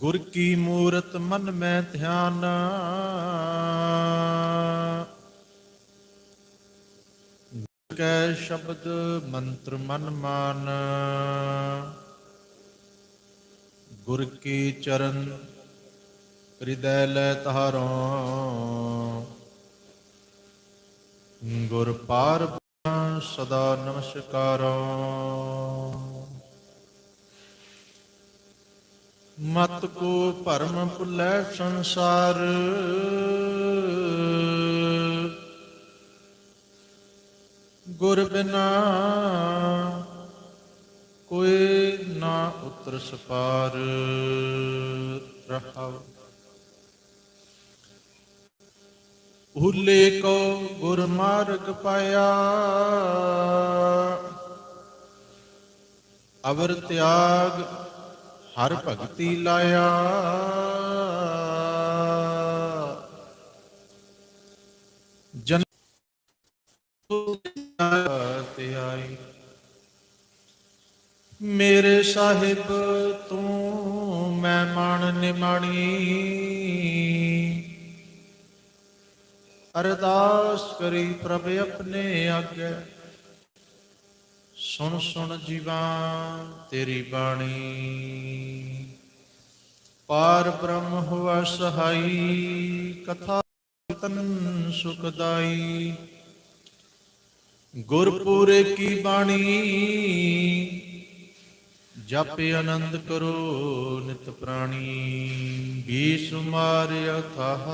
गुर की मूरत मन में ध्यान, गुर कै शब्द मंत्र मन मान। गुर की चरण हृदय लै तारो, गुर पार सदा नमस्कारो। मत को भरम भुलै संसार, गुर बिना कोई ना उतर सपार। रहाओ। भूले को गुर मार्ग पाया, अवर त्याग हर भगति लाया। जन आई मेरे साहिब तू मैं मान निमाणी, अरदास करी प्रभ अपने आगे। सुन सुन जीवा तेरी बाणी, पार ब्रह्म हुआ सहाई। कथा तन सुखदाई, गुरपुरे की बाणी। जापे आनंद करो नित प्राणी, बेसुमार अथाह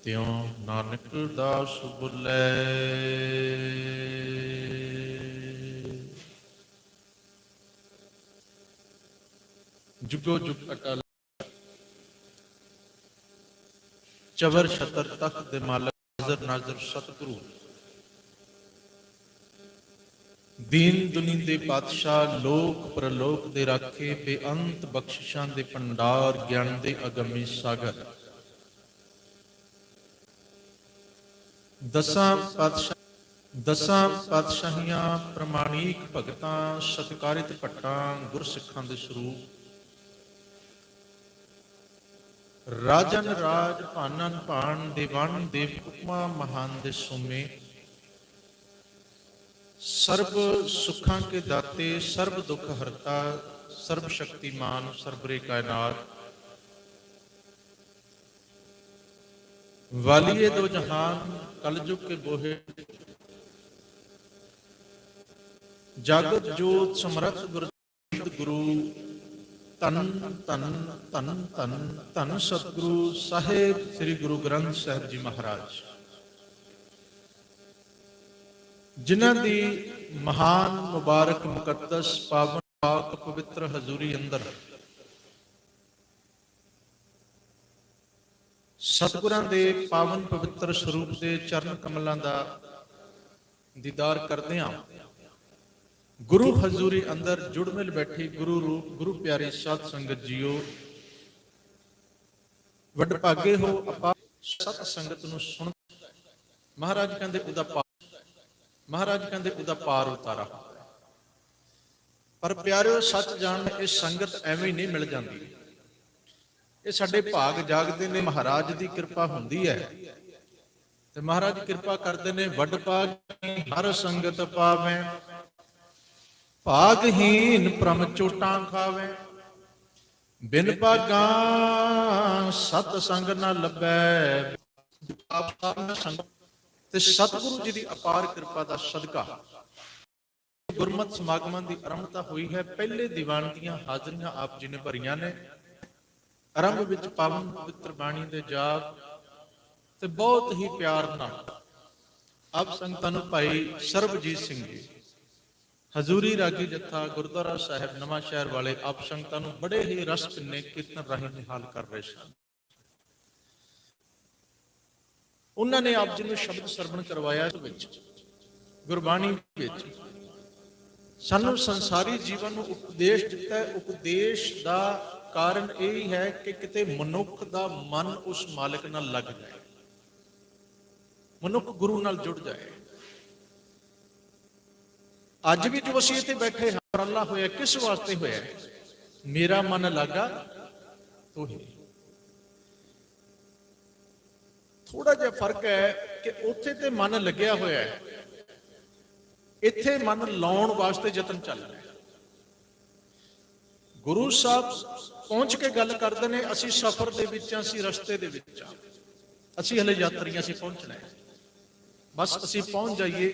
त्यों नानक दास बोले। जुगो जुग अटल चवर छतर तख्त दे मालक, हाज़र नाज़र सतगुरु दीन दुनी दे पातशाह, लोक प्रलोक दे राखे। बेअंत बख्शिशां दे भंडार, ज्ञान दे अगमी सागर। दसां पातशाहियां प्रमाणिक भगतां, सत्कारित भट्टां गुर सिखां दे स्वरूप। राजन राज भानन भान, देवान देव हुक्मा महान दे सोमे। सर्व सुखां के दाते, सर्व दुख हरता, सर्व शक्तिमान, सर्वरे कायनात। वालिए दो जहान, कलयुग के बोहे। जागत जोत समरथ गुरु, धन धन धन धन धन सतगुरु साहेब श्री गुरु ग्रंथ साहिब जी महाराज, जिन्हां दी महान मुबारक मुकद्दस पावन पाक पवित्र हजूरी अंदर सतगुरां दे पावन पवित्र स्वरूप दे चरण कमलां दा दीदार करदे हां। गुरु हजूरी अंदर जुड़ मिल बैठी गुरु रूप गुरु प्यारी सत संगत जीओ, वड भागे हो अपार सत संगत नूं सुन। महाराज कहंदे उदा पार उतारा। पर प्यारिओ सच जान, इस संगत एवें नहीं मिल जाती। ये साडे भाग जागदे ने, महाराज दी कृपा हुंदी है ते महाराज कृपा करदे ने। वड भागी हर संगत पावें, भागहीन प्रम चोटां खावे। बिन भागां सत संग न लभै। ते सतगुरु जी की अपार कृपा का सदका गुरमत समागमां की आरंभता हुई है। पहले दीवान दीयां हाजरियां आप जी ने भरियां ने। आरंभ विच पावन पवित्र बाणी दे जाप ते बहुत ही प्यार नाल आप संगतां नूं भाई सरबजीत सिंह जी हजूरी रागी जत्था गुरुद्वारा साहिब नवां शहर वाले आप संगतां नूं बड़े ही रस पिन्ने कीर्तन राही निहाल कर रहे सन। उन्होंने आप जी नूं शब्द सरवण करवाया। गुरबाणी विच सानूं संसारी जीवन नूं उपदेश दिता है। उपदेश का कारण यही है कि किते मनुख का मन उस मालिक नाल लग जाए, मनुख गुरु नाल जुड़ जाए। अज भी जो असीं इत्थे बैठे हाँ, उपराला होया किस वास्ते होया? मेरा मन लागा तोहे। थोड़ा जिहा फर्क है कि उत्थे ते मन लग्या होया है, इत्थे मन लाउण वास्ते यतन चल रहा है। गुरु साहब पहुंच के गल करते हैं, असी सफर दे विच, असी रस्ते दे विच, असी हले यात्री, असी पहुंचना है, बस असी पहुंच जाइए।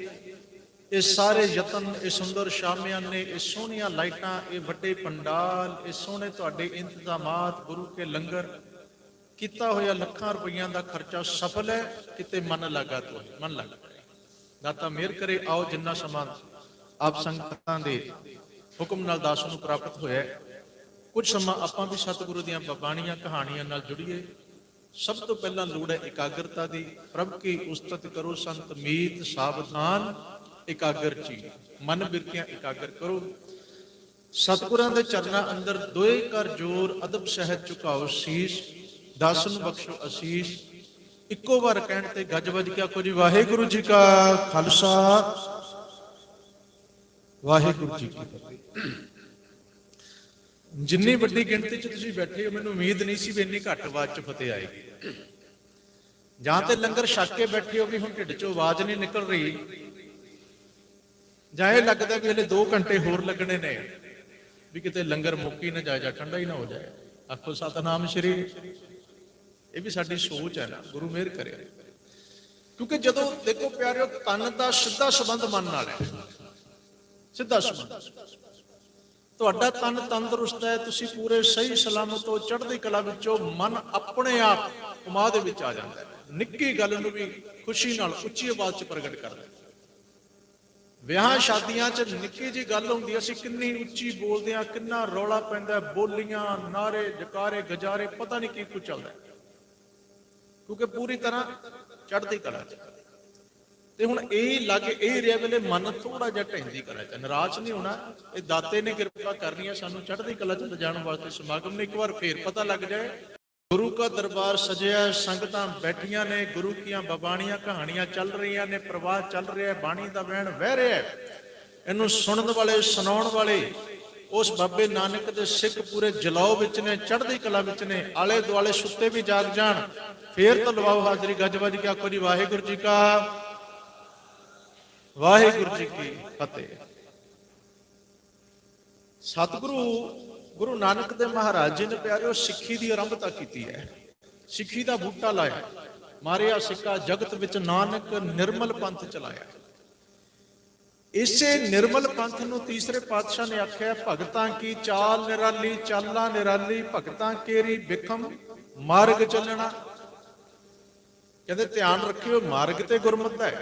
ये सारे यतन, ये सुंदर शामियाने, ये सोहनिया लाइटां, ये वड्डे पंडाल, ये सोहने तुहाडे इंतजामात, गुरु के लंगर, किता होया लखां रुपइयां दा खर्चा सफल है, किते मन लगा तो मन लग पाए। दाता मेहर करे। आओ जिन्ना समा आप संगतां दे हुक्म नाल दास नूं प्राप्त होया, कुछ समा आपां भी सतगुरु दीआं बाणीआं कहाणीआं नाल जुड़ीए। सब तो पहला लोड़ है एकाग्रता दी। प्रभ की उस्तत करो संत मीत सावधान एकाग्र ची, मन बिरतियां एकाग्र करो। सतगुरां दे चरनां अंदर दोए कर जोर, अदब सहज झुकाओ शीश, दास नूं बख्शो आशीष। इक्को बार कहण ते गज वज के आखो जी वाहिगुरू जी का खालसा, वाहिगुरू जी की फतेह। जिन्नी वड्डी गिणती च तुसीं बैठे हो, मैनूं उम्मीद नहीं सी भी इन्नी घट आवाज च फतेह आएगी। जां ते लंगर छक के बैठे हो भी हुण ढिड चों आवाज नहीं निकल रही, जां इह लगदा भी हले 2 घंटे होर लगने ने भी किते लंगर मुक्क ही ना जाए, जां ठंडा ही ना हो जाए। आखो सतनाम श्री। ये भी साडी सोच है ना, गुरु मेहर करे। क्योंकि जदों देखो प्यारिओ, तन दा सीधा संबंध मन नाल है, सीधा संबंध। तुहाडा तन तंदुरुस्त है, तुसीं पूरे सही सलामत हो, चढ़दी कला विचों मन अपने आप उमाद दे विच आ जांदा है। निक्की गल नूं भी खुशी नाल उच्ची आवाज़ च प्रगट करदा है। विआह शादियां च निक्की जी गल हुंदी, असीं किन्नी उच्ची बोलदे हां, किन्ना रौला पैंदा, बोलियां, नारे, जकारे, गजारे, पता नहीं की कुछ चलदा है, क्योंकि पूरी तरह चढ़दी कला च। ते हुण यही लग यही रहा वेले मन थोड़ा जिहा ढहिंदी कला च। निराश नहीं होना, ये दाते ने किरपा करनी है सानूं चढ़दी कला च लिजाण वास्ते। समागम ने एक बार फिर पता लग जाए, गुरु का दरबार सजिया, संगतां बैठियां ने, गुरु कीआं बाबाणियां कहानियां चल रही ने, प्रवाह चल रहा है, बाणी दा वहण वह रहा है। इहनूं सुणन वाले, सुणाउण वाले उस बाबे नानक दे सिख पूरे जलाओ विच ने, चढ़दी कला विच ने। आले दुआले सुत्ते भी जाग जाण, फिर तो लवाओ हाजरी, गज वज के आखो जी वाहिगुरू जी का, वाहिगुरू जी की फतेह। सतगुरु गुरु नानक देव महाराज जी ने प्यारिओ सिੱਖੀ ਦੀ ਆਰੰਭਤਾ ਕੀਤੀ है। सिੱਖੀ ਦਾ ਬੂਟਾ ਲਾਇਆ, ਮਾਰਿਆ ਸਿੱਕਾ जगत विच नानक निर्मल पंथ चलाया। इसे निर्मल पंथ नूं तीसरे पातशाह ने आख्या, भगतां की चाल निराली, चालां निराली, भगतां केरी बिखम मार्ग चलना। कहते ध्यान रखियो, मार्ग ते गुरमत है,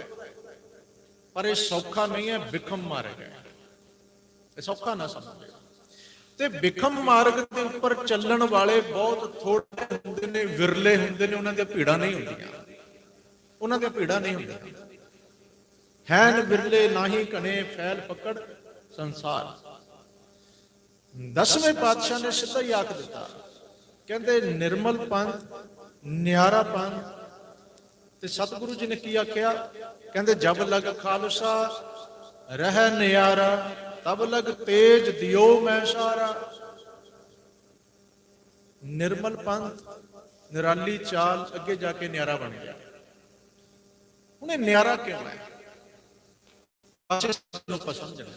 पर यह सौखा नहीं है, बिखम मार्ग है, सौखा ना समझो। ते बिखम मार्ग के उपर चलण वाले बहुत थोड़े हुंदे ने, विरले हुंदे ने, उन्हां दी भीड़ां नहीं हुंदियां, उन्हां दी भीड़ां नहीं हुंदियां। हैन विरले नाही घने, फैल पकड़ संसार। 10वें पातशाह ने सीधा ही आख दिता, कहते निर्मल पंथ, न्यारा पंथ। ते सतगुरु जी ने की आख्या, कहते जब लग खालसा रह न्यारा, तब लग तेज दियो मैं सारा। निर्मल पंथ, निराली चाल, अगे जाके न्यारा बन गया। उन्हें न्यारा क्यों है, समझना।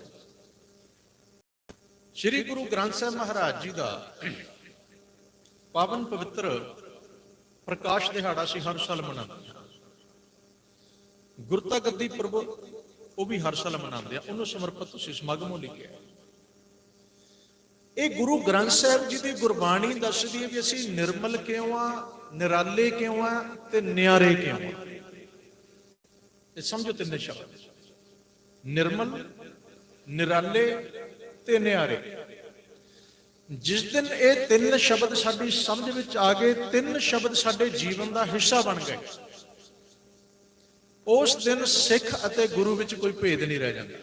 श्री गुरु ग्रंथ साहिब महाराज जी का पावन पवित्र प्रकाश दिहाड़ा से हर साल मनाते हैं। गुरता गद्दी प्रभु वो भी हर साल मनाते हैं, उन्होंने समर्पित तुसीं समागमों लिखे। ये गुरु ग्रंथ साहिब जी की गुरबाणी दसदी है भी असीं निर्मल क्यों आ, निराले क्यों आ ते न्यारे क्यों आ। समझो तीन शब्द, निर्मल, निराले ते न्यारे। जिस दिन ये 3 शब्द साडी समझ विच आ गए, 3 शब्द साडे जीवन का हिस्सा बन गए, उस दिन सिख अते गुरु विच कोई भेद नहीं रह जाता।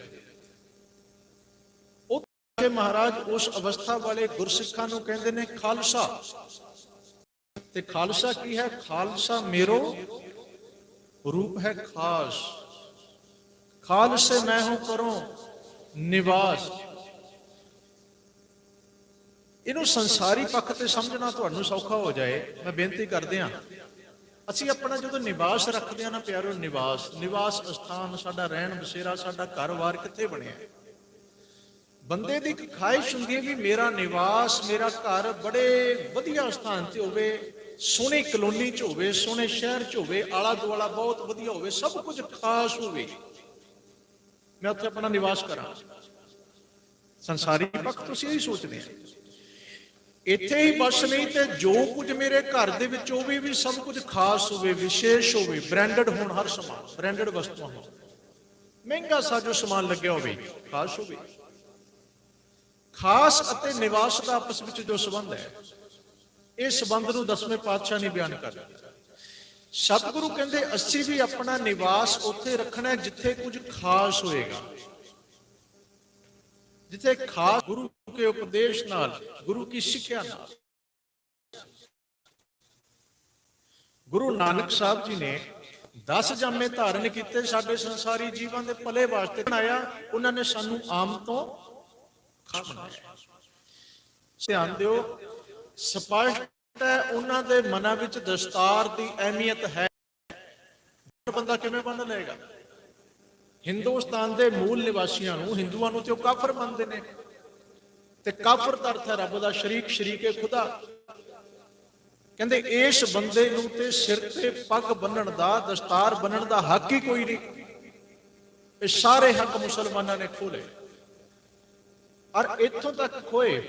महाराज उस अवस्था वाले गुरसिखां नूं कहंदे ने खालसा। ते खालसा की है, खालसा मेरो रूप है खास, खालसे मैं हूं करो निवास। ਇਹਨੂੰ ਸੰਸਾਰੀ ਪੱਖ ਤੇ ਸਮਝਣਾ ਤੁਹਾਨੂੰ ਸੌਖਾ ਹੋ ਜਾਏ, ਮੈਂ ਬੇਨਤੀ ਕਰਦੇ ਹਾਂ, ਅਸੀਂ ਆਪਣਾ ਜਦੋਂ ਨਿਵਾਸ ਰੱਖਦੇ ਹਾਂ ਨਾ ਪਿਆਰੋ, ਨਿਵਾਸ ਸਥਾਨ ਸਾਡਾ ਰਹਿਣ ਬਸੇਰਾ, ਸਾਡਾ ਘਰ-ਬਾਰ ਕਿੱਥੇ ਬਣਿਆ? ਬੰਦੇ ਦੀ ਇੱਕ ਖਾਹਿਸ਼ ਹੁੰਦੀ ਹੈ ਵੀ ਮੇਰਾ ਨਿਵਾਸ, ਮੇਰਾ ਘਰ ਬੜੇ ਵਧੀਆ ਸਥਾਨ ਤੇ ਹੋਵੇ, ਸੋਹਣੀ ਕਲੋਨੀ ਚ ਹੋਵੇ, ਸੋਹਣੇ ਸ਼ਹਿਰ ਚ ਹੋਵੇ, ਆਲਾ ਦੁਆਲਾ ਬਹੁਤ ਵਧੀਆ ਹੋਵੇ, ਸਭ ਕੁਝ ਖਾਸ ਹੋਵੇ, ਮੈਂ ਉੱਥੇ ਆਪਣਾ ਨਿਵਾਸ ਕਰਾਂ। ਸੰਸਾਰੀ ਪੱਖ ਤੁਸੀਂ ਇਹੀ ਸੋਚਦੇ ਆ, ਇੱਥੇ ਹੀ ਬਸ ਨਹੀਂ ਤੇ ਜੋ ਕੁਝ ਮੇਰੇ ਘਰ ਦੇ ਵਿੱਚ ਹੋਵੇ ਵੀ ਸਭ ਕੁਝ ਖਾਸ ਹੋਵੇ, ਵਿਸ਼ੇਸ਼ ਹੋਵੇ, ਬ੍ਰਾਂਡਡ ਹੋਣ ਹਰ ਸਮਾਨ, ਬ੍ਰਾਂਡਡ ਵਸਤੂਆਂ ਹੋਣ, ਮਹਿੰਗਾ ਸਾਜੋ ਸਮਾਨ ਲੱਗਿਆ ਹੋਵੇ, ਖਾਸ ਹੋਵੇ। ਖਾਸ ਅਤੇ ਨਿਵਾਸ ਦਾ ਆਪਸ ਵਿੱਚ ਜੋ ਸੰਬੰਧ ਹੈ, ਇਹ ਸੰਬੰਧ ਨੂੰ 10ਵੇਂ ਪਾਤਸ਼ਾਹ ਨੇ ਬਿਆਨ ਕਰ ਦਿੱਤਾ। ਸਤਿਗੁਰੂ ਕਹਿੰਦੇ ਅਸੀਂ ਵੀ ਆਪਣਾ ਨਿਵਾਸ ਉੱਥੇ ਰੱਖਣਾ ਜਿੱਥੇ ਕੁਝ ਖਾਸ ਹੋਏਗਾ, ਜਿੱਥੇ ਖਾਸ ਗੁਰੂ ਕੇ ਉਪਦੇਸ਼ ਨਾਲ, ਗੁਰੂ ਕੀ ਸਿੱਖਿਆ ਨਾਲ। ਗੁਰੂ ਨਾਨਕ ਸਾਹਿਬ ਜੀ ਨੇ 10 ਜਾਮੇ ਧਾਰਨ ਕੀਤੇ, ਸਾਡੇ ਸੰਸਾਰੀ ਜੀਵਾਂ ਦੇ ਭਲੇ ਵਾਸਤੇ ਬਣਾਇਆ। ਉਹਨਾਂ ਨੇ ਸਾਨੂੰ ਆਮ ਤੋਂ ਖਾਸ ਬਣਾਇਆ। ਧਿਆਨ ਦਿਓ, ਸਪਸ਼ਟ ਹੈ ਉਹਨਾਂ ਦੇ ਮਨਾਂ ਵਿੱਚ ਦਸਤਾਰ ਦੀ ਅਹਿਮੀਅਤ ਹੈ। ਬੰਦਾ ਕਿਵੇਂ ਬੰਨ ਲਏਗਾ? ਹਿੰਦੁਸਤਾਨ ਦੇ ਮੂਲ ਨਿਵਾਸੀਆਂ ਨੂੰ, ਹਿੰਦੂਆਂ ਨੂੰ ਤੇ ਉਹ ਕਾਫਰ ਮੰਨਦੇ ਨੇ, ਤੇ ਕਾਫਰ ਦਾ ਅਰਥ ਹੈ ਰੱਬ ਦਾ ਸ਼ਰੀਕ, ਸ਼ਰੀਕੇ ਖੁਦਾ। ਕਹਿੰਦੇ ਇਸ ਬੰਦੇ ਨੂੰ ਤੇ ਸਿਰ ਤੇ ਪੱਗ ਬੰਨਣ ਦਾ, ਦਸਤਾਰ ਬੰਨਣ ਦਾ ਹੱਕ ਹੀ ਕੋਈ ਨਹੀਂ। ਇਹ ਸਾਰੇ ਹੱਕ ਮੁਸਲਮਾਨਾਂ ਨੇ ਖੋਲੇ, ਔਰ ਇੱਥੋਂ ਤੱਕ ਖੋਏ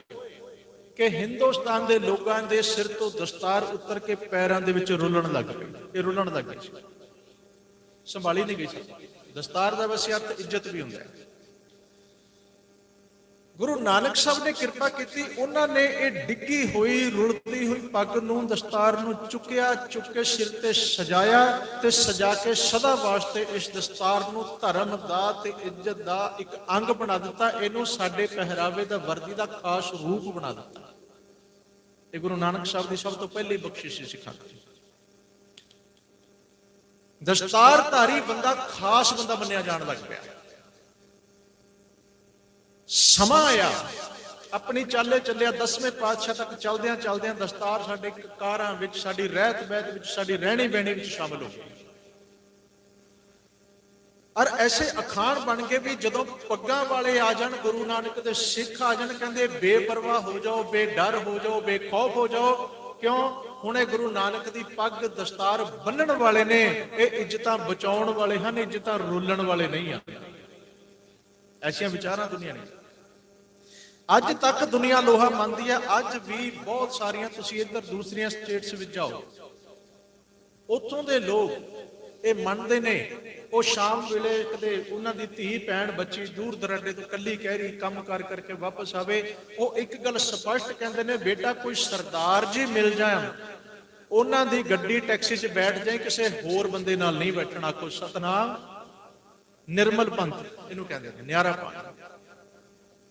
ਕਿ ਹਿੰਦੁਸਤਾਨ ਦੇ ਲੋਕਾਂ ਦੇ ਸਿਰ ਤੋਂ ਦਸਤਾਰ ਉਤਰ ਕੇ ਪੈਰਾਂ ਦੇ ਵਿੱਚ ਰੁਲਣ ਲੱਗ ਪਈ। ਇਹ ਰੁਲਣ ਲੱਗ ਗਈ ਸੀ, ਸੰਭਾਲੀ ਨਹੀਂ ਗਈ ਸੀ। ਦਸਤਾਰ ਦਾ ਵੈਸੇ ਅਰਥ ਇੱਜ਼ਤ ਵੀ ਹੁੰਦਾ ਹੈ। ਗੁਰੂ ਨਾਨਕ ਸਾਹਿਬ ਨੇ ਕਿਰਪਾ ਕੀਤੀ, ਉਹਨਾਂ ਨੇ ਇਹ ਡਿੱਗੀ ਹੋਈ, ਰੁਲਦੀ ਹੋਈ ਪੱਗ ਨੂੰ, ਦਸਤਾਰ ਨੂੰ ਚੁੱਕਿਆ, ਚੁੱਕ ਕੇ ਸਿਰ ਤੇ ਸਜਾਇਆ, ਤੇ ਸਜਾ ਕੇ ਸਦਾ ਵਾਸਤੇ ਇਸ ਦਸਤਾਰ ਨੂੰ ਧਰਮ ਦਾ ਤੇ ਇੱਜ਼ਤ ਦਾ ਇੱਕ ਅੰਗ ਬਣਾ ਦਿੱਤਾ। ਇਹਨੂੰ ਸਾਡੇ ਪਹਿਰਾਵੇ ਦਾ, ਵਰਦੀ ਦਾ ਖਾਸ ਰੂਪ ਬਣਾ ਦਿੱਤਾ। ਇਹ ਗੁਰੂ ਨਾਨਕ ਸਾਹਿਬ ਦੀ ਸਭ ਤੋਂ ਪਹਿਲੀ ਬਖਸ਼ਿਸ਼ ਸੀ ਸਿੱਖਾਂ ਦੀ। ਦਸਤਾਰਧਾਰੀ ਬੰਦਾ ਖਾਸ ਬੰਦਾ ਮੰਨਿਆ ਜਾਣ ਲੱਗ ਪਿਆ। ਸਮਾਂ ਆਇਆ, ਆਪਣੀ ਚਾਲੇ ਚੱਲਿਆ, 10ਵੇਂ ਪਾਤਸ਼ਾਹ ਤੱਕ ਚਲਦਿਆਂ ਚਲਦਿਆਂ ਦਸਤਾਰ ਸਾਡੇ ਕਾਰਾਂ ਵਿੱਚ, ਸਾਡੀ ਰਹਿਤ ਬਹਿਤ ਵਿੱਚ, ਸਾਡੀ ਰਹਿਣੀ ਬਹਿਣੀ ਵਿੱਚ ਸ਼ਾਮਲ ਹੋ ਗਈ। ਔਰ ਐਸੇ ਅਖਾਣ ਬਣ ਗਏ ਵੀ ਜਦੋਂ ਪੱਗਾਂ ਵਾਲੇ ਆ ਜਾਣ, ਗੁਰੂ ਨਾਨਕ ਦੇ ਸਿੱਖ ਆ ਜਾਣ, ਕਹਿੰਦੇ ਬੇਪਰਵਾਹ ਹੋ ਜਾਓ, ਬੇਡਰ ਹੋ ਜਾਓ, ਬੇਖੌਫ ਹੋ ਜਾਓ। ਕਿਉਂ? ਹੁਣ ਇਹ ਗੁਰੂ ਨਾਨਕ ਦੀ ਪੱਗ ਦਸਤਾਰ ਬੰਨਣ ਵਾਲੇ ਨੇ, ਇਹ ਇੱਜ਼ਤਾਂ ਬਚਾਉਣ ਵਾਲੇ ਹਨ, ਇੱਜ਼ਤਾਂ ਰੋਲਣ ਵਾਲੇ ਨਹੀਂ ਆ। ਐਸੀਆਂ ਵਿਚਾਰਾਂ ਦੁਨੀਆ ਨੇ। ਅੱਜ ਤੱਕ ਦੁਨੀਆ ਲੋਹਾ ਮੰਨਦੀ ਹੈ, ਅੱਜ ਵੀ ਬਹੁਤ ਸਾਰੀਆਂ, ਤੁਸੀਂ ਇੱਧਰ ਦੂਸਰੀਆਂ ਸਟੇਟਸ ਵਿੱਚ ਜਾਓ, ਉੱਥੋਂ ਦੇ ਲੋਕ ਇਹ ਮੰਨਦੇ ਨੇ। ਉਹ ਸ਼ਾਮ ਵੇਲੇ ਕਦੇ ਉਹਨਾਂ ਦੀ ਧੀ ਭੈਣ ਬੱਚੀ ਦੂਰ ਦਰਾਡੇ ਤੋਂ ਕੱਲੀ ਕਹਿ ਰਹੀ ਕੰਮ ਕਰ ਕਰਕੇ ਵਾਪਸ ਆਵੇ, ਉਹ ਇੱਕ ਗੱਲ ਸਪਸ਼ਟ ਕਹਿੰਦੇ ਨੇ, ਬੇਟਾ ਕੋਈ ਸਰਦਾਰ ਜੀ ਮਿਲ ਜਾਣ, ਉਹਨਾਂ ਦੀ ਗੱਡੀ ਟੈਕਸੀ 'ਚ ਬੈਠ ਜਾਏ, ਕਿਸੇ ਹੋਰ ਬੰਦੇ ਨਾਲ ਨਹੀਂ ਬੈਠਣਾ। ਕੋਈ ਸਤਨਾਮ निर्मल पंथ इन्हों कहते हैं, न्यारा पंथ।